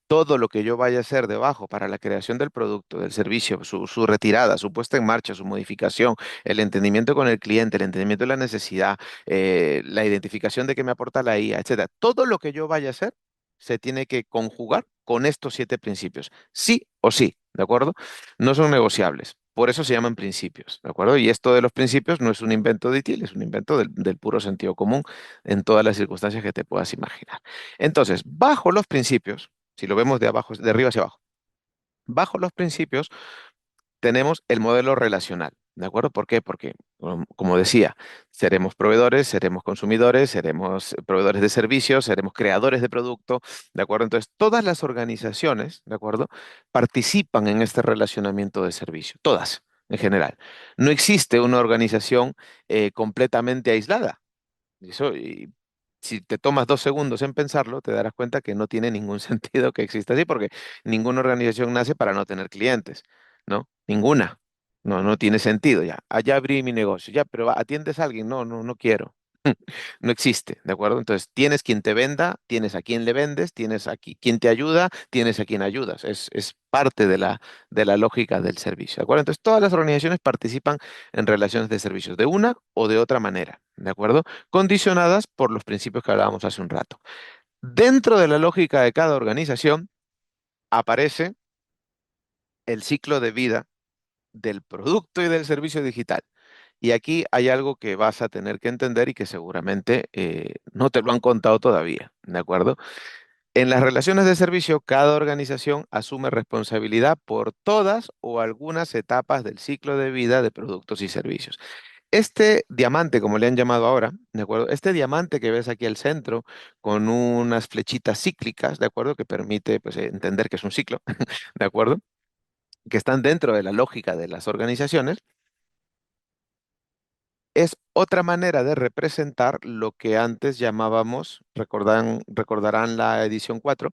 todo lo que yo vaya a hacer debajo para la creación del producto, del servicio, su retirada, su puesta en marcha, su modificación, el entendimiento con el cliente, el entendimiento de la necesidad, la identificación de qué me aporta la IA, etcétera. Todo lo que yo vaya a hacer se tiene que conjugar con estos 7 principios, sí o sí, ¿de acuerdo? No son negociables. Por eso se llaman principios, ¿de acuerdo? Y esto de los principios no es un invento de ITIL, es un invento del puro sentido común en todas las circunstancias que te puedas imaginar. Entonces, bajo los principios, si lo vemos de abajo, de arriba hacia abajo, bajo los principios tenemos el modelo relacional. ¿De acuerdo? ¿Por qué? Porque, como decía, seremos proveedores, seremos consumidores, seremos proveedores de servicios, seremos creadores de producto, ¿de acuerdo? Entonces, todas las organizaciones, ¿de acuerdo? Participan en este relacionamiento de servicio, todas, en general. No existe una organización completamente aislada. Y si te tomas 2 segundos en pensarlo, te darás cuenta que no tiene ningún sentido que exista así, porque ninguna organización nace para no tener clientes, ¿no? Ninguna. No tiene sentido ya. Allá abrí mi negocio, ya, pero ¿atiendes a alguien? No quiero. No existe, ¿de acuerdo? Entonces, tienes quien te venda, tienes a quien le vendes, tienes aquí quien te ayuda, tienes a quien ayudas. Es parte de la lógica del servicio, ¿de acuerdo? Entonces, todas las organizaciones participan en relaciones de servicios de una o de otra manera, ¿de acuerdo? Condicionadas por los principios que hablábamos hace un rato. Dentro de la lógica de cada organización aparece el ciclo de vida del producto y del servicio digital. Y aquí hay algo que vas a tener que entender y que seguramente no te lo han contado todavía, ¿de acuerdo? En las relaciones de servicio, cada organización asume responsabilidad por todas o algunas etapas del ciclo de vida de productos y servicios. Este diamante, como le han llamado ahora, ¿de acuerdo? Este diamante que ves aquí al centro, con unas flechitas cíclicas, ¿de acuerdo? Que permite, pues, entender que es un ciclo, ¿de acuerdo? Que están dentro de la lógica de las organizaciones. Es otra manera de representar lo que antes llamábamos, recordarán la edición 4,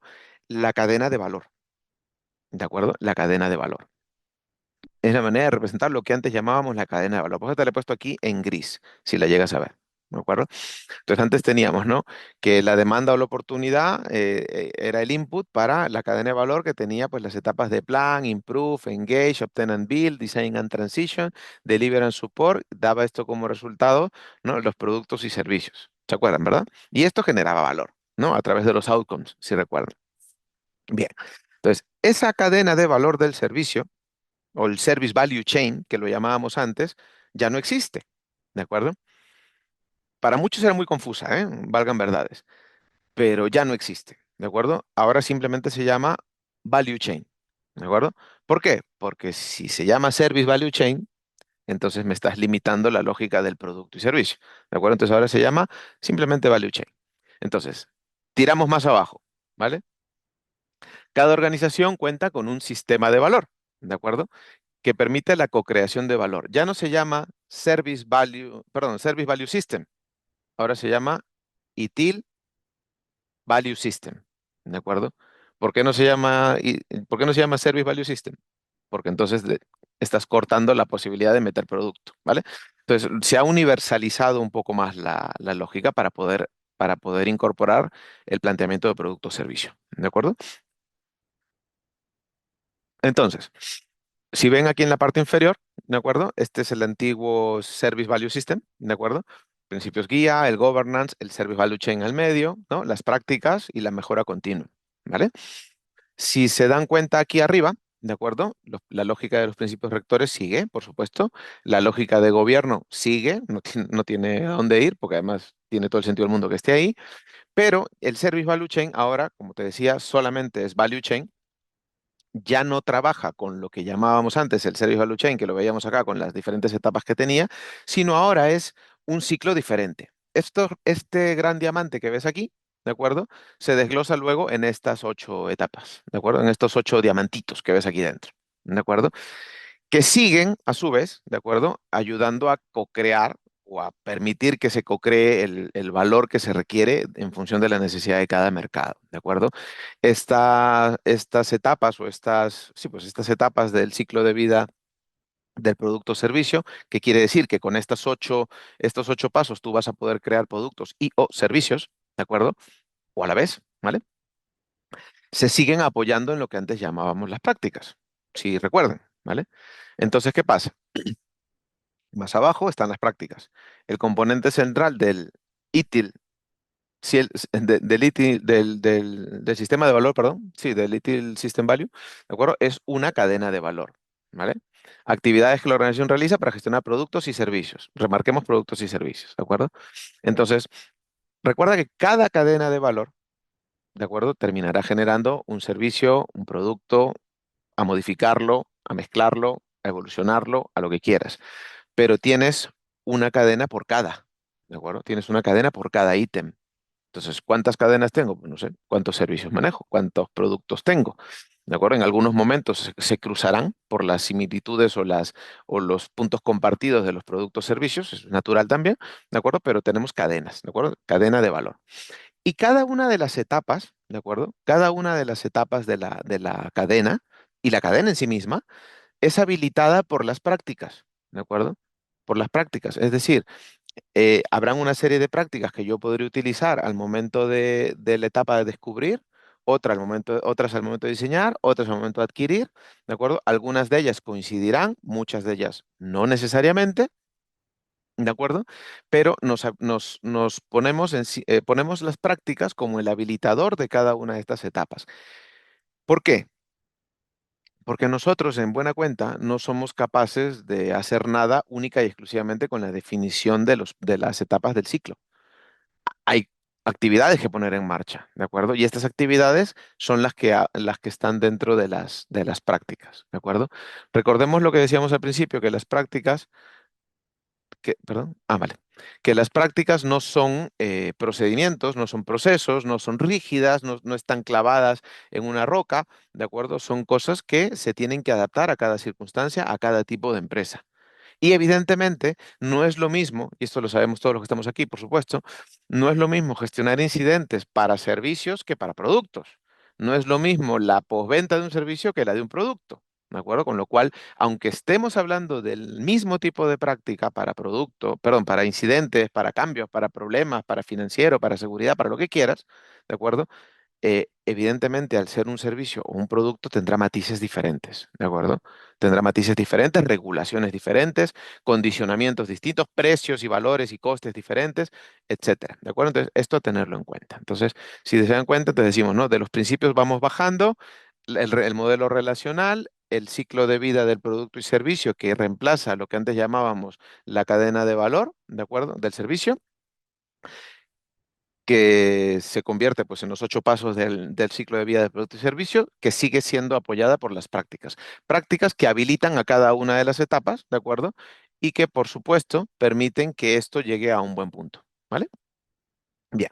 la cadena de valor. ¿De acuerdo? La cadena de valor. Es la manera de representar lo que antes llamábamos la cadena de valor. Por eso te la he puesto aquí en gris, si la llegas a ver. ¿De acuerdo? Entonces antes teníamos, ¿no? Que la demanda o la oportunidad era el input para la cadena de valor que tenía pues las etapas de plan, improve, engage, obtain and build, design and transition, deliver and support, daba esto como resultado, ¿no? Los productos y servicios. ¿Se acuerdan, verdad? Y esto generaba valor, ¿no? A través de los outcomes, si recuerdan. Bien. Entonces, esa cadena de valor del servicio o el service value chain, que lo llamábamos antes, ya no existe. ¿De acuerdo? Para muchos era muy confusa, ¿eh? Valgan verdades, pero ya no existe, ¿de acuerdo? Ahora simplemente se llama value chain, ¿de acuerdo? ¿Por qué? Porque si se llama service value chain, entonces me estás limitando la lógica del producto y servicio, ¿de acuerdo? Entonces ahora se llama simplemente value chain. Entonces, tiramos más abajo, ¿vale? Cada organización cuenta con un sistema de valor, ¿de acuerdo? Que permite la co-creación de valor. Ya no se llama service value, perdón, service value system, ahora se llama ITIL Value System, ¿de acuerdo? ¿Por qué no se llama, por qué no se llama Service Value System? Porque entonces estás cortando la posibilidad de meter producto, ¿vale? Entonces, se ha universalizado un poco más la lógica para poder incorporar el planteamiento de producto o servicio, ¿de acuerdo? Entonces, si ven aquí en la parte inferior, ¿de acuerdo? Este es el antiguo Service Value System, ¿de acuerdo? Principios guía, el governance, el Service Value Chain al medio, ¿no? Las prácticas y la mejora continua, ¿vale? Si se dan cuenta aquí arriba, ¿de acuerdo? La lógica de los principios rectores sigue, por supuesto. La lógica de gobierno sigue, no tiene a dónde ir, porque además tiene todo el sentido del mundo que esté ahí. Pero el Service Value Chain ahora, como te decía, solamente es Value Chain, ya no trabaja con lo que llamábamos antes el Service Value Chain, que lo veíamos acá con las diferentes etapas que tenía, sino ahora es un ciclo diferente. Este gran diamante que ves aquí, ¿de acuerdo? Se desglosa luego en estas 8 etapas, ¿de acuerdo? En estos 8 diamantitos que ves aquí dentro, ¿de acuerdo? Que siguen, a su vez, ¿de acuerdo? Ayudando a co-crear o a permitir que se co-cree el valor que se requiere en función de la necesidad de cada mercado, ¿de acuerdo? Estas etapas o sí, pues estas etapas del ciclo de vida del producto o servicio, que quiere decir que con estos 8 pasos tú vas a poder crear productos y o servicios, ¿de acuerdo? O a la vez, ¿vale? Se siguen apoyando en lo que antes llamábamos las prácticas, si recuerden, ¿vale? Entonces, ¿qué pasa? Más abajo están las prácticas. El componente central del ITIL, si el- del ITIL, del sistema de valor, perdón, sí, del ITIL System Value, ¿de acuerdo? Es una cadena de valor, ¿vale? Actividades que la organización realiza para gestionar productos y servicios. Remarquemos productos y servicios, ¿de acuerdo? Entonces, recuerda que cada cadena de valor, ¿de acuerdo? Terminará generando un servicio, un producto, a modificarlo, a mezclarlo, a evolucionarlo, a lo que quieras, pero tienes una cadena por cada, ¿de acuerdo? Tienes una cadena por cada ítem. Entonces, ¿cuántas cadenas tengo? Pues no sé, ¿cuántos servicios manejo? ¿Cuántos productos tengo? ¿De acuerdo? En algunos momentos se cruzarán por las similitudes o los puntos compartidos de los productos servicios, es natural también, ¿de acuerdo? Pero tenemos cadenas, ¿de acuerdo? Cadena de valor. Y cada una de las etapas, ¿de acuerdo? Cada una de las etapas de la cadena y la cadena en sí misma es habilitada por las prácticas, ¿de acuerdo? Por las prácticas. Es decir, habrán una serie de prácticas que yo podré utilizar al momento de la etapa de descubrir, otras al momento de diseñar, otras al momento de adquirir, ¿de acuerdo? Algunas de ellas coincidirán, muchas de ellas no necesariamente, ¿de acuerdo? Pero nos ponemos las prácticas como el habilitador de cada una de estas etapas. ¿Por qué? Porque nosotros, en buena cuenta, no somos capaces de hacer nada única y exclusivamente con la definición de las etapas del ciclo. Hay actividades que poner en marcha, ¿de acuerdo? Y estas actividades son las que están dentro de las prácticas, ¿de acuerdo? Recordemos lo que decíamos al principio, que las prácticas, perdón, vale, que las prácticas no son procedimientos, no son procesos, no son rígidas, no están clavadas en una roca, ¿de acuerdo? Son cosas que se tienen que adaptar a cada circunstancia, a cada tipo de empresa. Y evidentemente no es lo mismo, y esto lo sabemos todos los que estamos aquí, por supuesto, no es lo mismo gestionar incidentes para servicios que para productos. No es lo mismo la postventa de un servicio que la de un producto. ¿De acuerdo? Con lo cual, aunque estemos hablando del mismo tipo de práctica para producto, perdón, para incidentes, para cambios, para problemas, para financiero, para seguridad, para lo que quieras, ¿de acuerdo? Evidentemente, al ser un servicio o un producto, tendrá matices diferentes, ¿de acuerdo? Tendrá matices diferentes, regulaciones diferentes, condicionamientos distintos, precios y valores y costes diferentes, etcétera, ¿de acuerdo? Entonces, esto a tenerlo en cuenta. Entonces, si se dan cuenta, te decimos, ¿no? De los principios vamos bajando, el modelo relacional, el ciclo de vida del producto y servicio que reemplaza lo que antes llamábamos la cadena de valor, ¿de acuerdo? Del servicio que se convierte pues, en los 8 pasos del ciclo de vida del producto y servicio, que sigue siendo apoyada por las prácticas. Prácticas que habilitan a cada una de las etapas, ¿de acuerdo? Y que, por supuesto, permiten que esto llegue a un buen punto, ¿vale? Bien.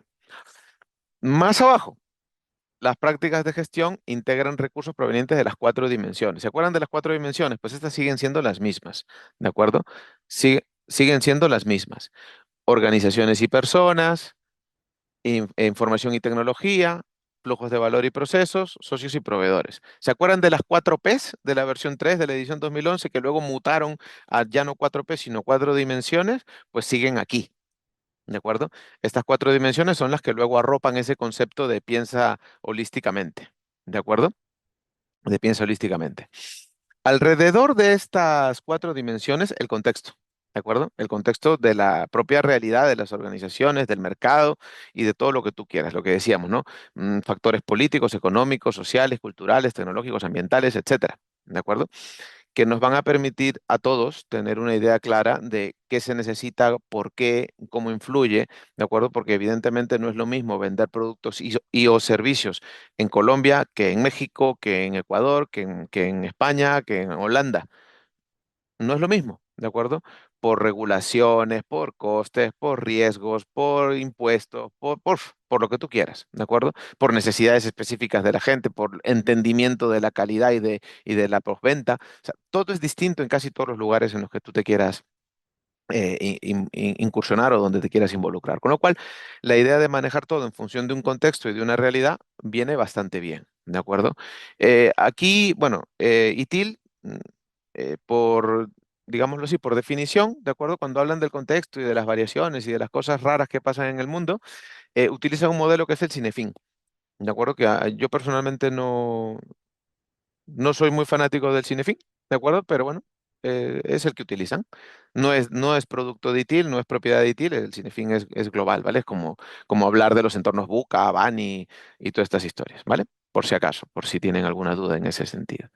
Más abajo, las prácticas de gestión integran recursos provenientes de las 4 dimensiones. ¿Se acuerdan de las 4 dimensiones? Pues estas siguen siendo las mismas, ¿de acuerdo? Siguen siendo las mismas. Organizaciones y personas, información y tecnología, flujos de valor y procesos, socios y proveedores. ¿Se acuerdan de las 4 Ps de la versión 3 de la edición 2011 que luego mutaron a ya no 4 Ps sino 4 dimensiones? Pues siguen aquí, ¿de acuerdo? Estas 4 dimensiones son las que luego arropan ese concepto de piensa holísticamente, ¿de acuerdo? De piensa holísticamente. Alrededor de estas 4 dimensiones, el contexto, ¿de acuerdo? El contexto de la propia realidad de las organizaciones, del mercado y de todo lo que tú quieras, lo que decíamos, ¿no? Factores políticos, económicos, sociales, culturales, tecnológicos, ambientales, etcétera, ¿de acuerdo? Que nos van a permitir a todos tener una idea clara de qué se necesita, por qué, cómo influye, ¿de acuerdo? Porque evidentemente no es lo mismo vender productos y o servicios en Colombia que en México, que en Ecuador, que en España, que en Holanda. No es lo mismo, ¿de acuerdo? Por regulaciones, por costes, por riesgos, por impuestos, por lo que tú quieras, ¿de acuerdo? Por necesidades específicas de la gente, por entendimiento de la calidad y de la postventa. O sea, todo es distinto en casi todos los lugares en los que tú te quieras incursionar o donde te quieras involucrar. Con lo cual, la idea de manejar todo en función de un contexto y de una realidad viene bastante bien, ¿de acuerdo? Aquí, bueno, ITIL, por, digámoslo así, por definición, ¿de acuerdo? Cuando hablan del contexto y de las variaciones y de las cosas raras que pasan en el mundo, utilizan un modelo que es el Cinefin, ¿de acuerdo? Que yo personalmente no soy muy fanático del Cinefin, ¿de acuerdo? Pero bueno, es el que utilizan. No es producto de ITIL, no es propiedad de ITIL, el Cinefin es global, ¿vale? Es como hablar de los entornos Buca, Bani y todas estas historias, ¿vale? Por si acaso, por si tienen alguna duda en ese sentido.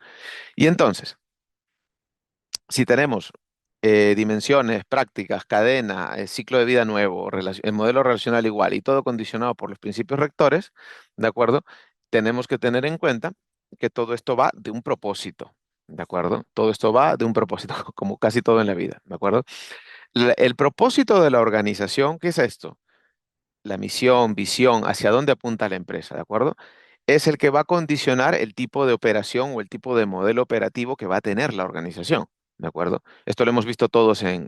Y entonces, si tenemos dimensiones, prácticas, cadena, ciclo de vida nuevo, el modelo relacional igual y todo condicionado por los principios rectores, ¿de acuerdo? Tenemos que tener en cuenta que todo esto va de un propósito, ¿de acuerdo? Todo esto va de un propósito, como casi todo en la vida, ¿de acuerdo? El propósito de la organización, ¿qué es esto? La misión, visión, hacia dónde apunta la empresa, ¿de acuerdo? Es el que va a condicionar el tipo de operación o el tipo de modelo operativo que va a tener la organización, ¿de acuerdo? Esto lo hemos visto todos en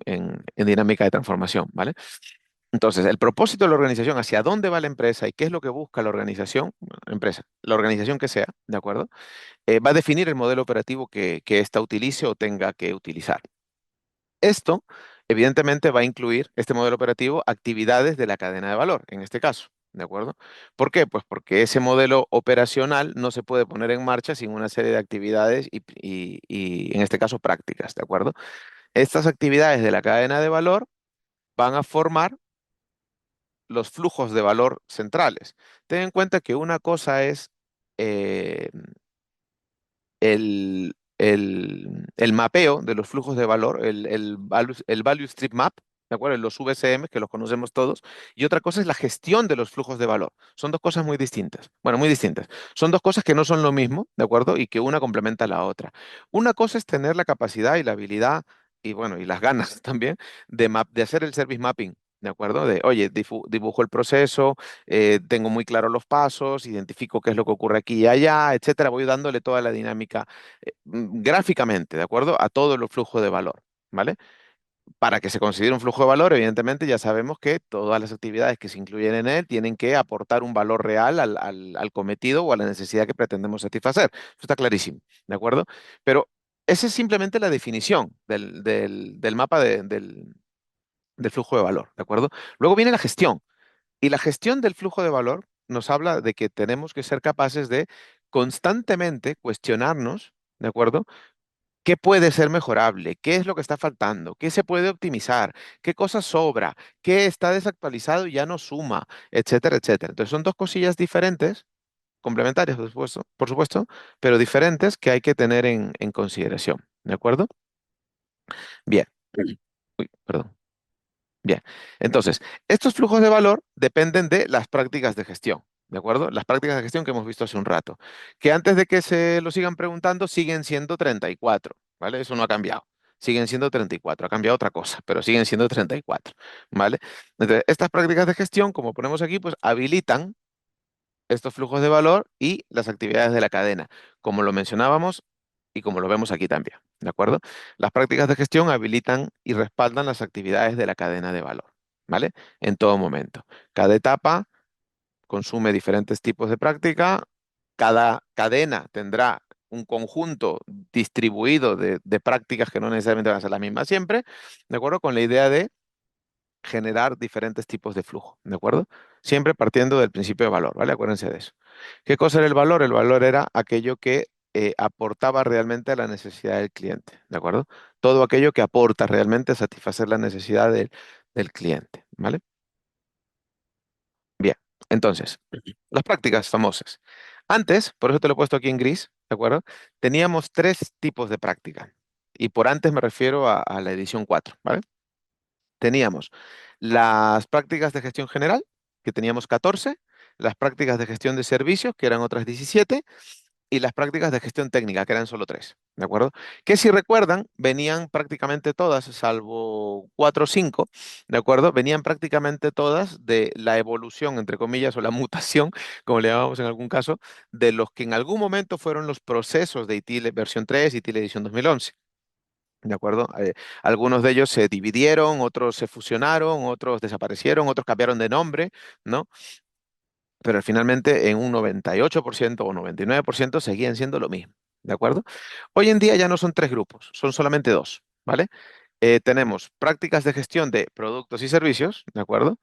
dinámica de transformación, ¿vale? Entonces, el propósito de la organización, hacia dónde va la empresa y qué es lo que busca la organización, bueno, empresa, la organización que sea, ¿de acuerdo? Va a definir el modelo operativo que ésta utilice o tenga que utilizar. Esto, evidentemente, va a incluir este modelo operativo actividades de la cadena de valor, en este caso, ¿de acuerdo? ¿Por qué? Pues porque ese modelo operacional no se puede poner en marcha sin una serie de actividades y, en este caso, prácticas, ¿de acuerdo? Estas actividades de la cadena de valor van a formar los flujos de valor centrales. Ten en cuenta que una cosa es eh, el mapeo de los flujos de valor, el value Stream Map, ¿de acuerdo? Los VCM, que los conocemos todos, y otra cosa es la gestión de los flujos de valor. Son dos cosas muy distintas. Bueno, muy distintas. Son dos cosas que no son lo mismo, ¿de acuerdo? Y que una complementa a la otra. Una cosa es tener la capacidad y la habilidad, y bueno, y las ganas también, de hacer el service mapping. ¿De acuerdo? De, oye, dibujo el proceso, tengo muy claros los pasos, identifico qué es lo que ocurre aquí y allá, etcétera. Voy dándole toda la dinámica gráficamente, ¿de acuerdo? A todo el flujo de valor, ¿vale? para que se considere un flujo de valor, evidentemente ya sabemos que todas las actividades que se incluyen en él tienen que aportar un valor real al cometido o a la necesidad que pretendemos satisfacer. Eso está clarísimo, ¿de acuerdo? Pero esa es simplemente la definición del mapa del flujo de valor, ¿de acuerdo? Luego viene la gestión. Y la gestión del flujo de valor nos habla de que tenemos que ser capaces de constantemente cuestionarnos, ¿de acuerdo? ¿Qué puede ser mejorable? ¿Qué es lo que está faltando? ¿Qué se puede optimizar? ¿Qué cosa sobra? ¿Qué está desactualizado y ya no suma? Etcétera, etcétera. Entonces son dos cosillas diferentes, complementarias, por supuesto, pero diferentes que hay que tener en consideración. ¿De acuerdo? Bien. Uy, perdón. Bien, entonces, estos flujos de valor dependen de las prácticas de gestión, ¿de acuerdo? Las prácticas de gestión que hemos visto hace un rato, que antes de que se lo sigan preguntando, siguen siendo 34, ¿vale? Eso no ha cambiado. Siguen siendo 34, ha cambiado otra cosa, pero siguen siendo 34, ¿vale? Entonces, estas prácticas de gestión, como ponemos aquí, pues habilitan estos flujos de valor y las actividades de la cadena, como lo mencionábamos y como lo vemos aquí también, ¿de acuerdo? Las prácticas de gestión habilitan y respaldan las actividades de la cadena de valor, ¿vale? En todo momento. Cada etapa consume diferentes tipos de práctica, cada cadena tendrá un conjunto distribuido de prácticas que no necesariamente van a ser las mismas siempre, ¿de acuerdo? Con la idea de generar diferentes tipos de flujo, ¿de acuerdo? Siempre partiendo del principio de valor, ¿vale? Acuérdense de eso. ¿Qué cosa era el valor? El valor era aquello que aportaba realmente a la necesidad del cliente, ¿de acuerdo? Todo aquello que aporta realmente a satisfacer la necesidad del cliente, ¿vale? Bien, entonces, las prácticas famosas. Antes, por eso te lo he puesto aquí en gris, ¿de acuerdo? Teníamos tres tipos de práctica. Y por antes me refiero a la edición 4, ¿vale? Teníamos las prácticas de gestión general, que teníamos 14, las prácticas de gestión de servicios, que eran otras 17, y las prácticas de gestión técnica, que eran solo 3, ¿de acuerdo? Que si recuerdan, venían prácticamente todas, salvo 4 o 5, ¿de acuerdo? Venían prácticamente todas de la evolución, entre comillas, o la mutación, como le llamamos en algún caso, de los que en algún momento fueron los procesos de ITIL versión 3 y ITIL edición 2011. ¿De acuerdo? Algunos de ellos se dividieron, otros se fusionaron, otros desaparecieron, otros cambiaron de nombre, ¿no? Pero finalmente en un 98% o 99% seguían siendo lo mismo, ¿de acuerdo? Hoy en día ya no son tres grupos, son solamente dos, ¿vale? Tenemos prácticas de gestión de productos y servicios, ¿de acuerdo?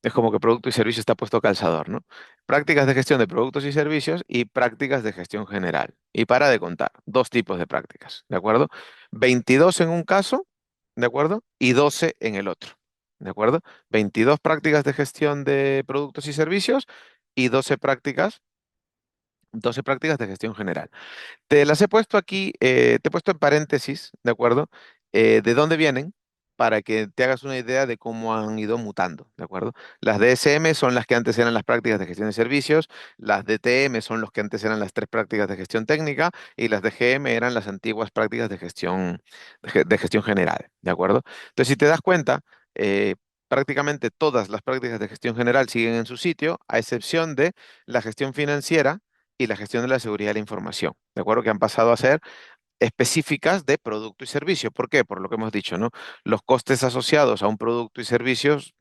Es como que producto y servicio está puesto calzador, ¿no? Prácticas de gestión de productos y servicios y prácticas de gestión general. Y para de contar, dos tipos de prácticas, ¿de acuerdo? 22 en un caso, ¿de acuerdo? Y 12 en el otro, ¿de acuerdo? 22 prácticas de gestión de productos y servicios y 12 prácticas de gestión general. Te las he puesto aquí, te he puesto en paréntesis, ¿de acuerdo? ¿De dónde vienen? Para que te hagas una idea de cómo han ido mutando, ¿de acuerdo? Las DSM son las que antes eran las prácticas de gestión de servicios, las DTM son los que antes eran las tres prácticas de gestión técnica y las DGM eran las antiguas prácticas de gestión general, ¿de acuerdo? Entonces, si te das cuenta, prácticamente todas las prácticas de gestión general siguen en su sitio, a excepción de la gestión financiera y la gestión de la seguridad de la información, ¿de acuerdo? Que han pasado a ser específicas de producto y servicio. ¿Por qué? Por lo que hemos dicho, ¿no? Los costes asociados a un producto y servicios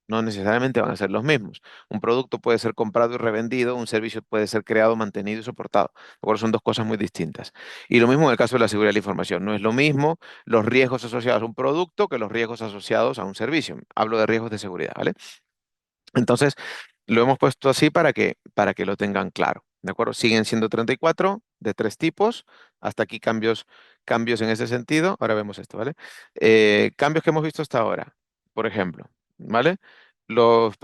no necesariamente van a ser los mismos. Un producto puede ser comprado y revendido, un servicio puede ser creado, mantenido y soportado. ¿De acuerdo? Son dos cosas muy distintas. Y lo mismo en el caso de la seguridad de la información. No es lo mismo los riesgos asociados a un producto que los riesgos asociados a un servicio. Hablo de riesgos de seguridad, ¿vale? Entonces, lo hemos puesto así para que lo tengan claro. ¿De acuerdo? Siguen siendo 34 de tres tipos. Hasta aquí cambios en ese sentido. Ahora vemos esto, ¿vale? Cambios que hemos visto hasta ahora. Por ejemplo, ¿vale? Los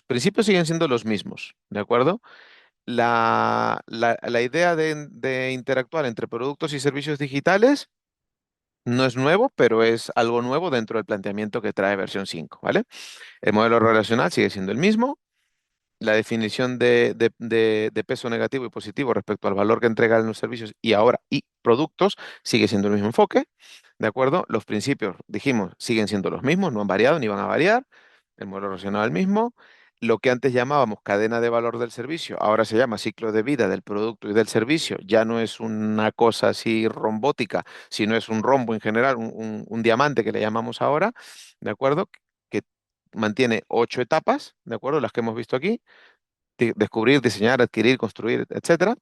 principios siguen siendo los mismos, ¿de acuerdo? La idea de interactuar entre productos y servicios digitales no es nuevo, pero es algo nuevo dentro del planteamiento que trae versión 5, ¿vale? El modelo relacional sigue siendo el mismo. La definición de peso negativo y positivo respecto al valor que entregan los servicios y productos sigue siendo el mismo enfoque. ¿De acuerdo? Los principios, dijimos, siguen siendo los mismos, no han variado ni van a variar. El modelo relacional el mismo. lo que antes llamábamos cadena de valor del servicio, ahora se llama ciclo de vida del producto y del servicio. Ya no es una cosa así rombótica, sino es un rombo en general, un diamante que le llamamos ahora, ¿de acuerdo? Que mantiene 8 etapas, ¿de acuerdo? Las que hemos visto aquí: descubrir, diseñar, adquirir, construir, etcétera.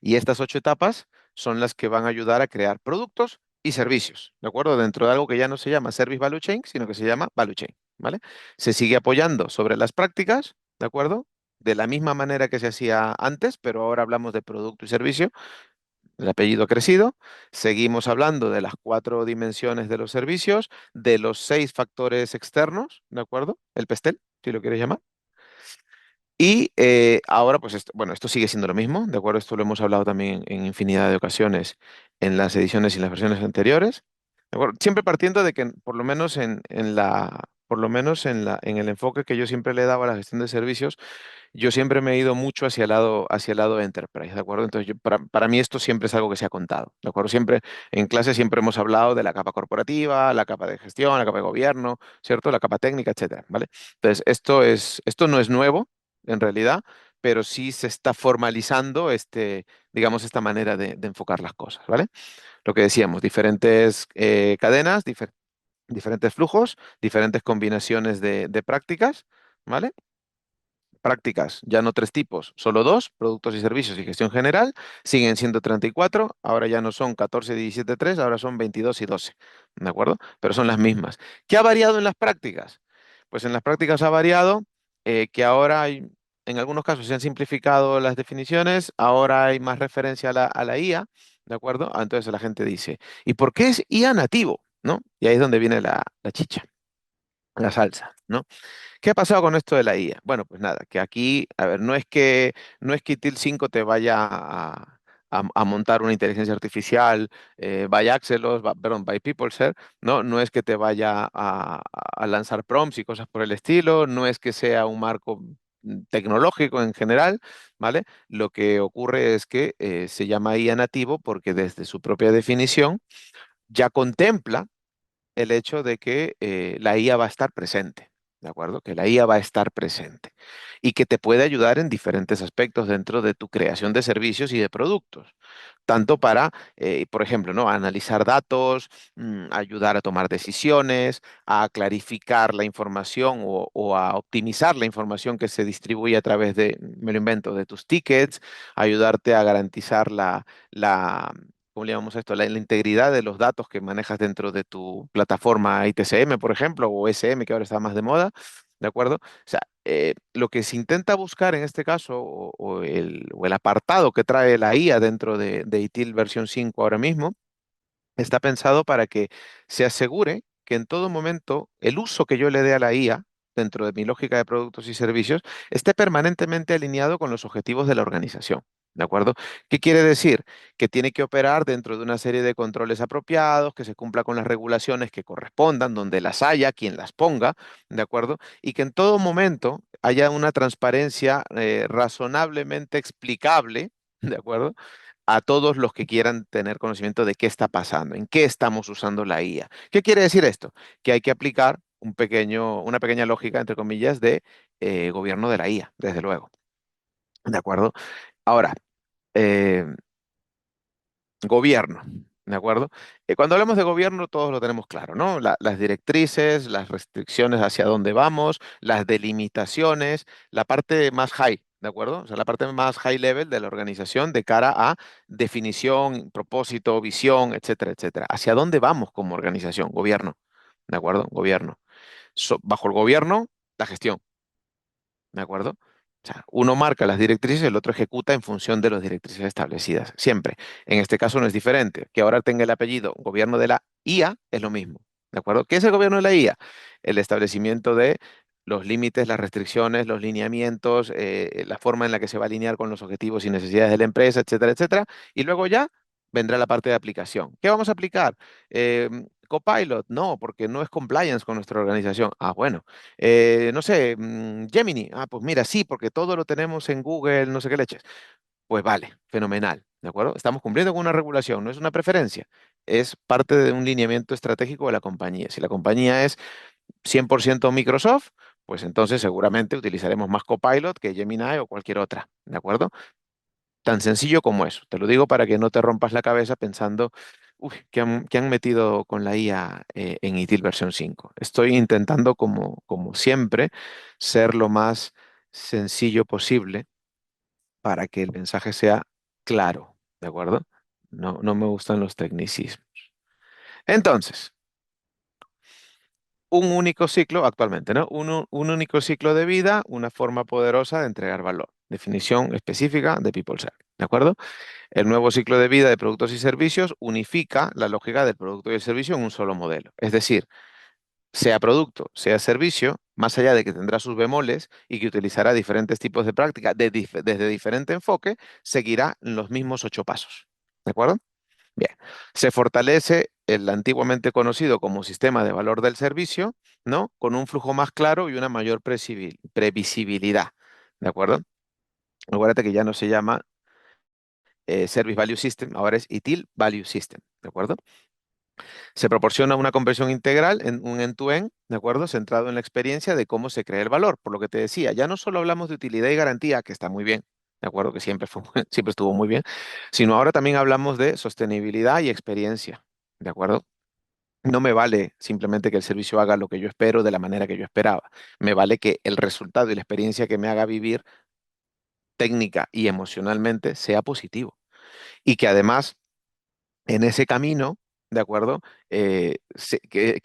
Y estas 8 etapas son las que van a ayudar a crear productos y servicios, ¿de acuerdo? Dentro de algo que ya no se llama Service Value Chain, sino que se llama Value Chain, ¿vale? Se sigue apoyando sobre las prácticas, ¿de acuerdo? De la misma manera que se hacía antes, pero ahora hablamos de producto y servicio. El apellido ha crecido. Seguimos hablando de las 4 dimensiones de los servicios, de los 6 factores externos, ¿de acuerdo? El PESTEL, si lo quieres llamar. Y ahora, pues, bueno, esto sigue siendo lo mismo, ¿de acuerdo? Esto lo hemos hablado también en infinidad de ocasiones en las ediciones y en las versiones anteriores, ¿de acuerdo? Siempre partiendo de que, por lo menos por lo menos en el enfoque que yo siempre le he dado a la gestión de servicios, yo siempre me he ido mucho hacia el lado de Enterprise, ¿de acuerdo? Entonces, para mí esto siempre es algo que se ha contado, ¿de acuerdo? Siempre, en clase siempre hemos hablado de la capa corporativa, la capa de gestión, la capa de gobierno, ¿cierto? La capa técnica, etcétera, ¿vale? Entonces, esto no es nuevo, en realidad, pero sí se está formalizando digamos, esta manera de enfocar las cosas, ¿vale? Lo que decíamos, diferentes cadenas, diferentes flujos, diferentes combinaciones de prácticas, ¿vale? Prácticas, ya no 3 tipos, solo dos: productos y servicios y gestión general. Siguen siendo 34, ahora ya no son 14, 17, 3, ahora son 22 y 12, ¿de acuerdo? Pero son las mismas. ¿Qué ha variado en las prácticas? Pues en las prácticas ha variado que ahora hay, en algunos casos se han simplificado las definiciones, ahora hay más referencia a la IA, ¿de acuerdo? Entonces la gente dice, ¿y por qué es IA nativo? ¿No? Y ahí es donde viene la chicha, la salsa, ¿no? ¿Qué ha pasado con esto de la IA? Bueno, pues nada, que aquí, a ver, no es que ITIL 5 te vaya a montar una inteligencia artificial by Axelos, perdón, by PeopleShare, ¿no? No es que te vaya a lanzar prompts y cosas por el estilo, no es que sea un marco tecnológico en general, ¿vale? Lo que ocurre es que se llama IA nativo porque desde su propia definición ya contempla el hecho de que la IA va a estar presente, ¿de acuerdo? Que la IA va a estar presente y que te puede ayudar en diferentes aspectos dentro de tu creación de servicios y de productos, tanto para, por ejemplo, ¿no? Analizar datos, ayudar a tomar decisiones, a clarificar la información o a optimizar la información que se distribuye a través de, me lo invento, de tus tickets, ayudarte a garantizar la ¿cómo le llamamos a esto? La integridad de los datos que manejas dentro de tu plataforma ITCM, por ejemplo, o SM, que ahora está más de moda, ¿de acuerdo? O sea, lo que se intenta buscar en este caso, o el apartado que trae la IA dentro de ITIL versión 5 ahora mismo, está pensado para que se asegure que en todo momento el uso que yo le dé a la IA dentro de mi lógica de productos y servicios esté permanentemente alineado con los objetivos de la organización. ¿De acuerdo? ¿Qué quiere decir? Que tiene que operar dentro de una serie de controles apropiados, que se cumpla con las regulaciones que correspondan, donde las haya, quien las ponga, ¿de acuerdo? Y que en todo momento haya una transparencia razonablemente explicable, ¿de acuerdo? A todos los que quieran tener conocimiento de qué está pasando, en qué estamos usando la IA. ¿Qué quiere decir esto? Que hay que aplicar una pequeña lógica, entre comillas, de gobierno de la IA, desde luego. ¿De acuerdo? Ahora, eh, gobierno, ¿de acuerdo? Cuando hablamos de gobierno, todos lo tenemos claro, ¿no? Las directrices, las restricciones hacia dónde vamos, las delimitaciones, la parte más high, ¿de acuerdo? O sea, la parte más high level de la organización de cara a definición, propósito, visión, etcétera, etcétera. ¿Hacia dónde vamos como organización? Gobierno, ¿de acuerdo? Gobierno. Bajo el gobierno, la gestión. ¿De acuerdo? O sea, uno marca las directrices y el otro ejecuta en función de las directrices establecidas, siempre. En este caso no es diferente. Que ahora tenga el apellido gobierno de la IA es lo mismo. ¿De acuerdo? ¿Qué es el gobierno de la IA? El establecimiento de los límites, las restricciones, los lineamientos, la forma en la que se va a alinear con los objetivos y necesidades de la empresa, etcétera, etcétera. Y luego ya vendrá la parte de aplicación. ¿Qué vamos a aplicar? Copilot, no, porque no es compliance con nuestra organización. Ah, bueno. No sé, Gemini. Ah, pues mira, sí, porque todo lo tenemos en Google, no sé qué leches. Pues vale, fenomenal, ¿de acuerdo? Estamos cumpliendo con una regulación, no es una preferencia, es parte de un lineamiento estratégico de la compañía. Si la compañía es 100% Microsoft, pues entonces seguramente utilizaremos más Copilot que Gemini o cualquier otra, ¿de acuerdo? Tan sencillo como eso. Te lo digo para que no te rompas la cabeza pensando, uy, ¿qué han metido con la IA en ITIL versión 5? Estoy intentando, como siempre, ser lo más sencillo posible para que el mensaje sea claro, ¿de acuerdo? No, no me gustan los tecnicismos. Entonces, un único ciclo actualmente, ¿no? Un único ciclo de vida, una forma poderosa de entregar valor. Definición específica de PeopleServe, ¿de acuerdo? El nuevo ciclo de vida de productos y servicios unifica la lógica del producto y el servicio en un solo modelo. Es decir, sea producto, sea servicio, más allá de que tendrá sus bemoles y que utilizará diferentes tipos de práctica desde diferente enfoque, seguirá los mismos 8 pasos. ¿De acuerdo? Bien. Se fortalece el antiguamente conocido como sistema de valor del servicio, ¿no? Con un flujo más claro y una mayor previsibilidad. ¿De acuerdo? Acuérdate que ya no se llama Service Value System, ahora es ITIL Value System, ¿de acuerdo? Se proporciona una conversión integral en un end-to-end, ¿de acuerdo? Centrado en la experiencia de cómo se crea el valor. Por lo que te decía, ya no solo hablamos de utilidad y garantía, que está muy bien, ¿de acuerdo? Que siempre fue, siempre estuvo muy bien, sino ahora también hablamos de sostenibilidad y experiencia, ¿de acuerdo? No me vale simplemente que el servicio haga lo que yo espero de la manera que yo esperaba. Me vale que el resultado y la experiencia que me haga vivir técnica y emocionalmente sea positivo. Y que además en ese camino, ¿de acuerdo? Que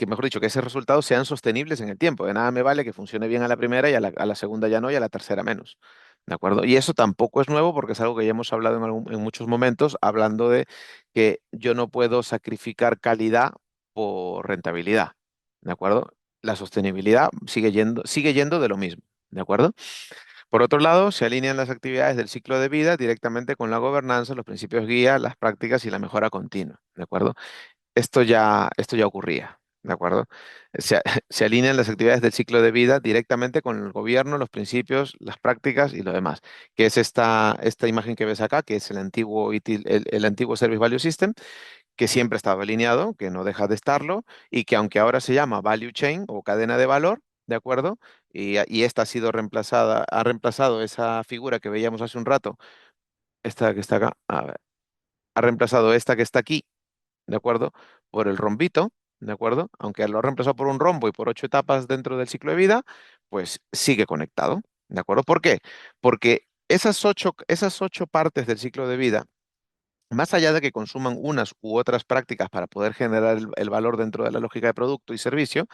mejor dicho, que esos resultados sean sostenibles en el tiempo. De nada me vale que funcione bien a la primera y a la segunda ya no y a la tercera menos. ¿De acuerdo? Y eso tampoco es nuevo porque es algo que ya hemos hablado en muchos momentos, hablando de que yo no puedo sacrificar calidad por rentabilidad. ¿De acuerdo? La sostenibilidad sigue yendo de lo mismo. ¿De acuerdo? Por otro lado, se alinean las actividades del ciclo de vida directamente con la gobernanza, los principios guía, las prácticas y la mejora continua, ¿de acuerdo? Esto ya ocurría, ¿de acuerdo? Se, se alinean las actividades del ciclo de vida directamente con el gobierno, los principios, las prácticas y lo demás, que es esta imagen que ves acá, que es el antiguo Service Value System, que siempre ha estado alineado, que no deja de estarlo, y que aunque ahora se llama Value Chain o cadena de valor, ¿de acuerdo? Y esta ha sido reemplazada, ha reemplazado esa figura que veíamos hace un rato, esta que está acá, a ver, ha reemplazado esta que está aquí, ¿de acuerdo? Por el rombito, ¿de acuerdo? Aunque lo ha reemplazado por un rombo y por 8 etapas dentro del ciclo de vida, pues sigue conectado, ¿de acuerdo? ¿Por qué? Porque esas ocho partes del ciclo de vida, más allá de que consuman unas u otras prácticas para poder generar el valor dentro de la lógica de producto y servicio,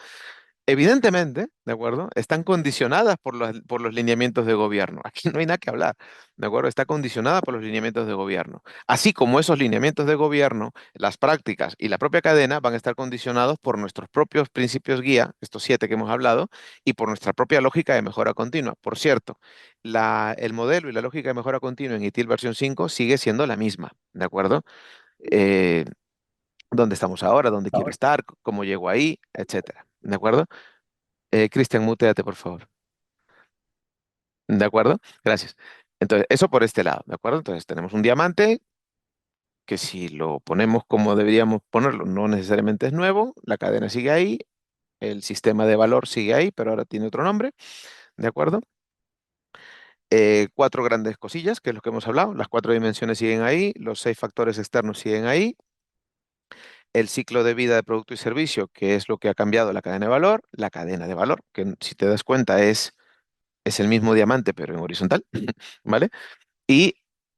evidentemente, ¿de acuerdo? Están condicionadas por los lineamientos de gobierno. Aquí no hay nada que hablar, ¿de acuerdo? Está condicionada por los lineamientos de gobierno. Así como esos lineamientos de gobierno, las prácticas y la propia cadena van a estar condicionados por nuestros propios principios guía, estos 7 que hemos hablado, y por nuestra propia lógica de mejora continua. Por cierto, el modelo y la lógica de mejora continua en ITIL versión 5 sigue siendo la misma, ¿de acuerdo? Eh, ¿Dónde estamos ahora? ¿Dónde quiero estar? ¿Cómo llego ahí? Etcétera. ¿De acuerdo? Cristian, muteate, por favor. ¿De acuerdo? Gracias. Entonces, eso por este lado, ¿de acuerdo? Entonces, tenemos un diamante que si lo ponemos como deberíamos ponerlo, no necesariamente es nuevo, la cadena sigue ahí, el sistema de valor sigue ahí, pero ahora tiene otro nombre, ¿de acuerdo? 4 grandes cosillas, que es lo que hemos hablado, las 4 dimensiones siguen ahí, los 6 factores externos siguen ahí, el ciclo de vida de producto y servicio, que es lo que ha cambiado la cadena de valor, que si te das cuenta es el mismo diamante, pero en horizontal, ¿vale? Y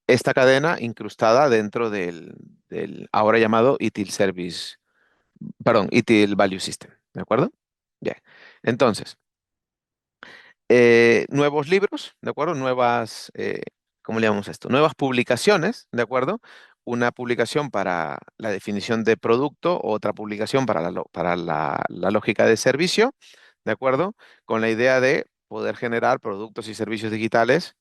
esta cadena incrustada dentro del ahora llamado ITIL Service, perdón, ITIL Value System, ¿de acuerdo? Bien. Entonces, nuevos libros, ¿de acuerdo? ¿Cómo le llamamos esto? Nuevas publicaciones, ¿de acuerdo? Una publicación para la definición de producto, otra publicación para la lógica de servicio, ¿de acuerdo? Con la idea de poder generar productos y servicios digitales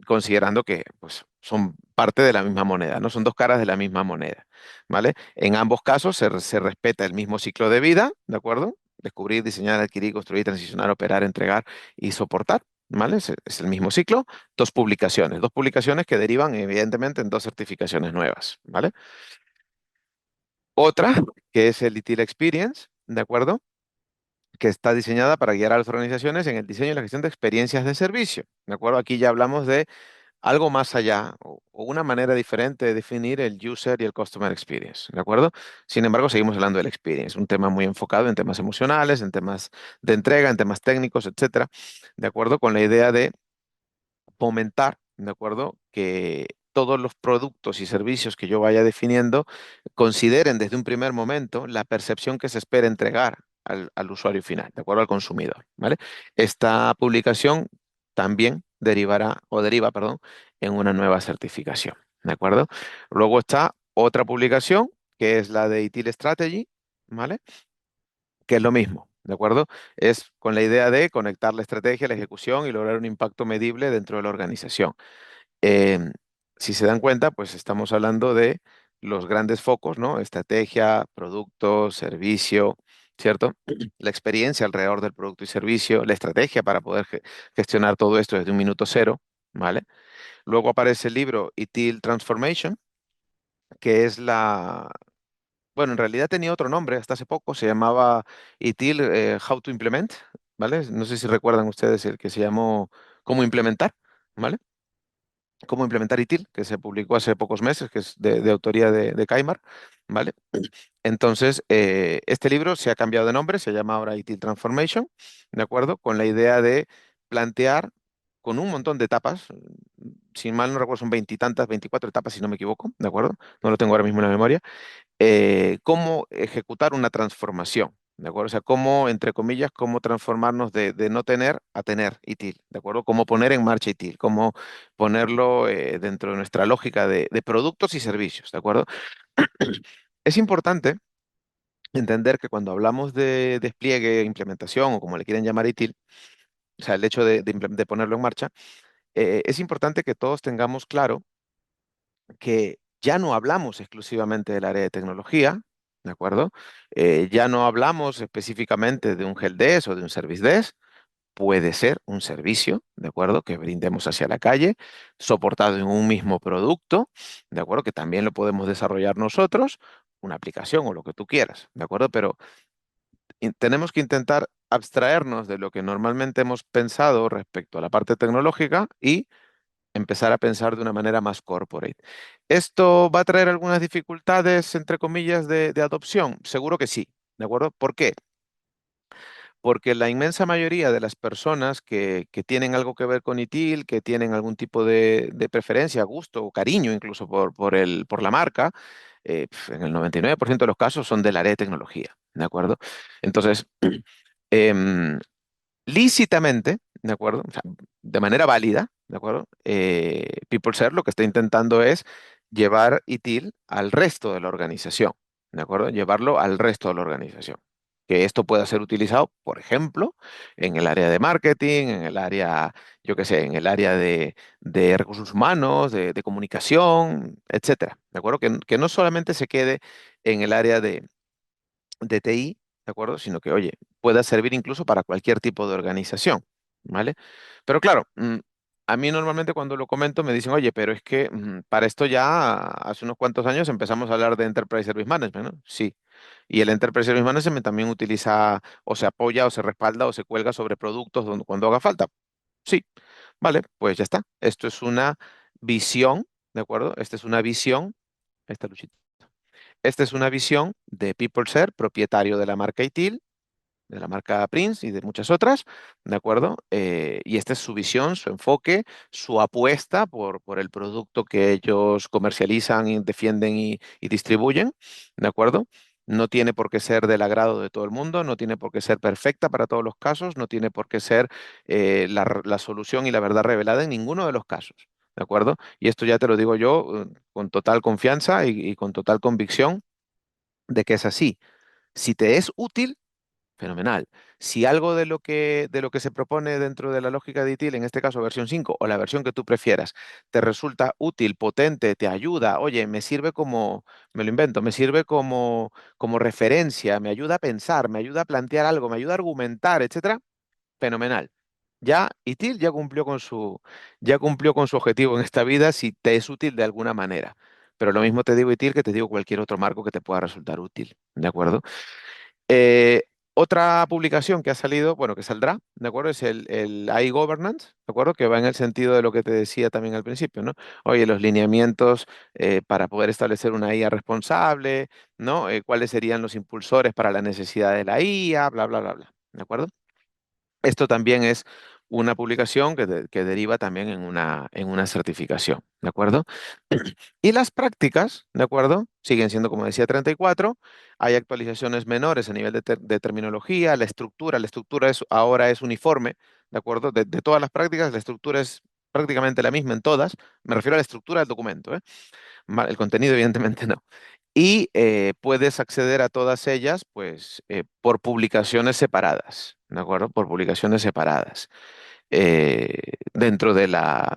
considerando que pues, son parte de la misma moneda, ¿no? Son dos caras de la misma moneda, ¿vale? En ambos casos se respeta el mismo ciclo de vida, ¿de acuerdo? Descubrir, diseñar, adquirir, construir, transicionar, operar, entregar y soportar, ¿vale? Es el mismo ciclo. Dos publicaciones que derivan evidentemente en 2 certificaciones nuevas, ¿vale? Otra, que es el ITIL Experience, ¿de acuerdo? que está diseñada para guiar a las organizaciones en el diseño y la gestión de experiencias de servicio. ¿De acuerdo? Aquí ya hablamos de algo más allá o una manera diferente de definir el user y el customer experience, ¿de acuerdo? Sin embargo, seguimos hablando del experience, un tema muy enfocado en temas emocionales, en temas de entrega, en temas técnicos, etcétera, ¿de acuerdo? Con la idea de fomentar, ¿de acuerdo? Que todos los productos y servicios que yo vaya definiendo consideren desde un primer momento la percepción que se espera entregar al usuario final, ¿de acuerdo? Al consumidor, ¿vale? Esta publicación también derivará o deriva, perdón, en una nueva certificación, ¿de acuerdo? Luego está otra publicación que es la de ITIL Strategy, ¿vale? Que es lo mismo, ¿de acuerdo? Es con la idea de conectar la estrategia, la ejecución y lograr un impacto medible dentro de la organización. Em, si se dan cuenta, pues estamos hablando de los grandes focos, ¿no? Estrategia, producto, servicio, ¿cierto? La experiencia alrededor del producto y servicio, la estrategia para poder gestionar todo esto desde un minuto cero, ¿vale? Luego aparece el libro ITIL Transformation, que es bueno, en realidad tenía otro nombre hasta hace poco, se llamaba ITIL How to Implement, ¿vale? No sé si recuerdan ustedes el que se llamó Cómo implementar, ¿vale? Cómo implementar ITIL, que se publicó hace pocos meses, que es de autoría de Kaimar, ¿vale? Entonces, este libro se ha cambiado de nombre, se llama ahora ITIL Transformation, ¿de acuerdo? Con la idea de plantear con un montón de etapas, si mal no recuerdo son veintitantas, 24 etapas si no me equivoco, ¿de acuerdo? No lo tengo ahora mismo en la memoria cómo ejecutar una transformación, ¿de acuerdo? O sea, cómo, entre comillas, cómo transformarnos de no tener a tener ITIL, ¿de acuerdo? Cómo poner en marcha ITIL, cómo ponerlo dentro de nuestra lógica de productos y servicios, ¿de acuerdo? Es importante entender que cuando hablamos de despliegue, implementación o como le quieren llamar ITIL, o sea, el hecho de ponerlo en marcha, es importante que todos tengamos claro que ya no hablamos exclusivamente del área de tecnología, ¿de acuerdo? Ya no hablamos específicamente de un helpdesk o de un service desk, puede ser un servicio, ¿de acuerdo? Que brindemos hacia la calle, soportado en un mismo producto, ¿de acuerdo? Que también lo podemos desarrollar nosotros, una aplicación o lo que tú quieras, ¿de acuerdo? Pero tenemos que intentar abstraernos de lo que normalmente hemos pensado respecto a la parte tecnológica y empezar a pensar de una manera más corporate. ¿Esto va a traer algunas dificultades, entre comillas, de adopción? Seguro que sí, ¿de acuerdo? ¿Por qué? Porque la inmensa mayoría de las personas que tienen algo que ver con ITIL, que tienen algún tipo de preferencia, gusto o cariño incluso por la marca, en el 99% de los casos son del área de tecnología, ¿de acuerdo? Entonces, em, lícitamente, ¿de acuerdo? O sea, de manera válida, ¿de acuerdo? PeopleShare lo que está intentando es llevar ITIL al resto de la organización, ¿de acuerdo? Llevarlo al resto de la organización. Que esto pueda ser utilizado, por ejemplo, en el área de marketing, en el área, yo qué sé, en el área de recursos humanos, de comunicación, etcétera, ¿de acuerdo? Que no solamente se quede en el área de TI, ¿de acuerdo? Sino que, oye, pueda servir incluso para cualquier tipo de organización, ¿vale? Pero claro, a mí normalmente cuando lo comento me dicen, oye, pero es que para esto ya hace unos cuantos años empezamos a hablar de Enterprise Service Management, ¿no? Sí. Y el Enterprise Service Management también utiliza o se apoya o se respalda o se cuelga sobre productos cuando haga falta. Sí. Vale, pues ya está. Esto es una visión, ¿de acuerdo? Esta es una visión. Esta luchita. Esta es una visión de PeopleShare, propietario de la marca ITIL, de la marca Prince y de muchas otras, ¿de acuerdo? Y esta es su visión, su enfoque, su apuesta por el producto que ellos comercializan, y defienden y distribuyen, ¿de acuerdo? No tiene por qué ser del agrado de todo el mundo, no tiene por qué ser perfecta para todos los casos, no tiene por qué ser la solución y la verdad revelada en ninguno de los casos, ¿de acuerdo? Y esto ya te lo digo yo con total confianza y con total convicción de que es así. Si te es útil, fenomenal. Si algo de lo que se propone dentro de la lógica de ITIL, en este caso versión 5 o la versión que tú prefieras, te resulta útil, potente, te ayuda, oye, me sirve como, me lo invento, me sirve como referencia, me ayuda a pensar, me ayuda a plantear algo, me ayuda a argumentar, etcétera, fenomenal. Ya ITIL ya cumplió con su objetivo en esta vida si te es útil de alguna manera. Pero lo mismo te digo ITIL que te digo cualquier otro marco que te pueda resultar útil, ¿de acuerdo? Eh, Otra publicación que ha salido, bueno, que saldrá, ¿de acuerdo? Es el iGovernance, ¿de acuerdo? Que va en el sentido de lo que te decía también al principio, ¿no? Oye, los lineamientos para poder establecer una IA responsable, ¿no? ¿Cuáles serían los impulsores para la necesidad de la IA? Bla, bla, bla, bla, ¿de acuerdo? Esto también es una publicación que deriva también en una certificación, ¿de acuerdo? Y las prácticas, ¿de acuerdo? Siguen siendo, como decía, 34. Hay actualizaciones menores a nivel de terminología, la estructura ahora es uniforme, ¿de acuerdo? De todas las prácticas, la estructura es prácticamente la misma en todas. Me refiero a la estructura del documento, ¿eh? El contenido, evidentemente, no. Y puedes acceder a todas ellas, pues, por publicaciones separadas, ¿de acuerdo? Por publicaciones separadas. Dentro de la,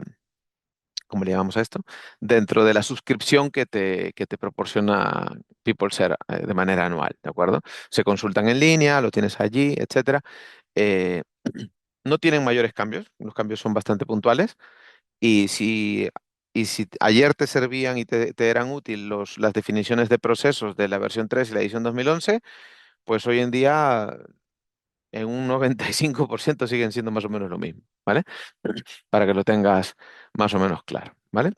¿cómo le llamamos a esto? Dentro de la suscripción que te proporciona PeopleShare de manera anual, ¿de acuerdo? Se consultan en línea, lo tienes allí, etcétera. Eh, no tienen mayores cambios, los cambios son bastante puntuales. Y si, y si ayer te servían y te eran útiles las definiciones de procesos de la versión 3 y la edición 2011, pues hoy en día en un 95% siguen siendo más o menos lo mismo, ¿vale? Para que lo tengas más o menos claro, ¿vale?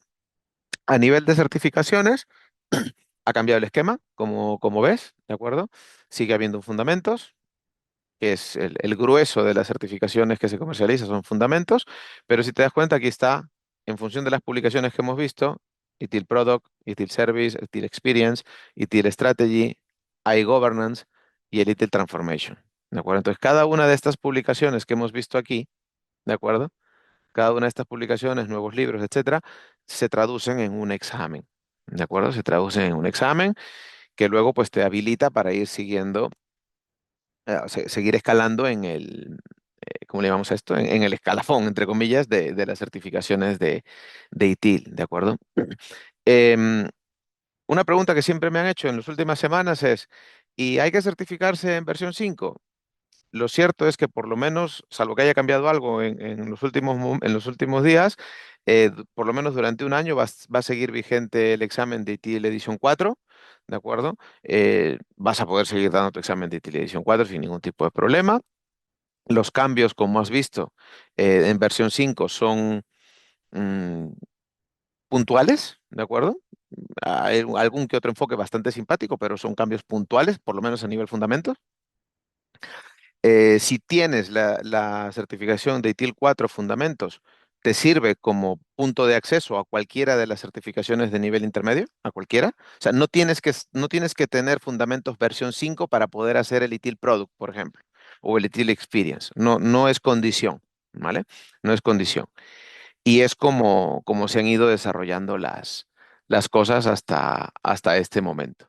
A nivel de certificaciones, ha cambiado el esquema, como ves, ¿de acuerdo? Sigue habiendo fundamentos, que es el grueso de las certificaciones que se comercializan, son fundamentos, pero si te das cuenta, aquí está, en función de las publicaciones que hemos visto, ITIL Product, ITIL Service, ITIL Experience, ITIL Strategy, iGovernance y el ITIL Transformation. ¿De acuerdo? Entonces, cada una de estas publicaciones que hemos visto aquí, ¿de acuerdo? Cada una de estas publicaciones, nuevos libros, etcétera, se traducen en un examen. ¿De acuerdo? Se traducen en un examen que luego pues te habilita para ir siguiendo seguir escalando en ¿cómo le llamamos a esto? En el escalafón, entre comillas, de las certificaciones de ITIL, ¿de acuerdo? Em, una pregunta que siempre me han hecho en las últimas semanas es, ¿y hay que certificarse en versión 5? Lo cierto es que por lo menos, salvo que haya cambiado algo en los en los últimos días, por lo menos durante un año va a seguir vigente el examen de ITIL Edición 4, ¿de acuerdo? Vas a poder seguir dando tu examen de ITIL Edición 4 sin ningún tipo de problema. Los cambios, como has visto, en versión 5 son mm, puntuales, ¿de acuerdo? Hay algún que otro enfoque bastante simpático, pero son cambios puntuales, por lo menos a nivel fundamentos. Si tienes la certificación de ITIL 4 Fundamentos, te sirve como punto de acceso a cualquiera de las certificaciones de nivel intermedio, a cualquiera. O sea, no tienes que tener Fundamentos versión 5 para poder hacer el ITIL Product, por ejemplo, o el ITIL Experience. No, no es condición, ¿vale? No es condición. Y es como se han ido desarrollando las cosas hasta este momento.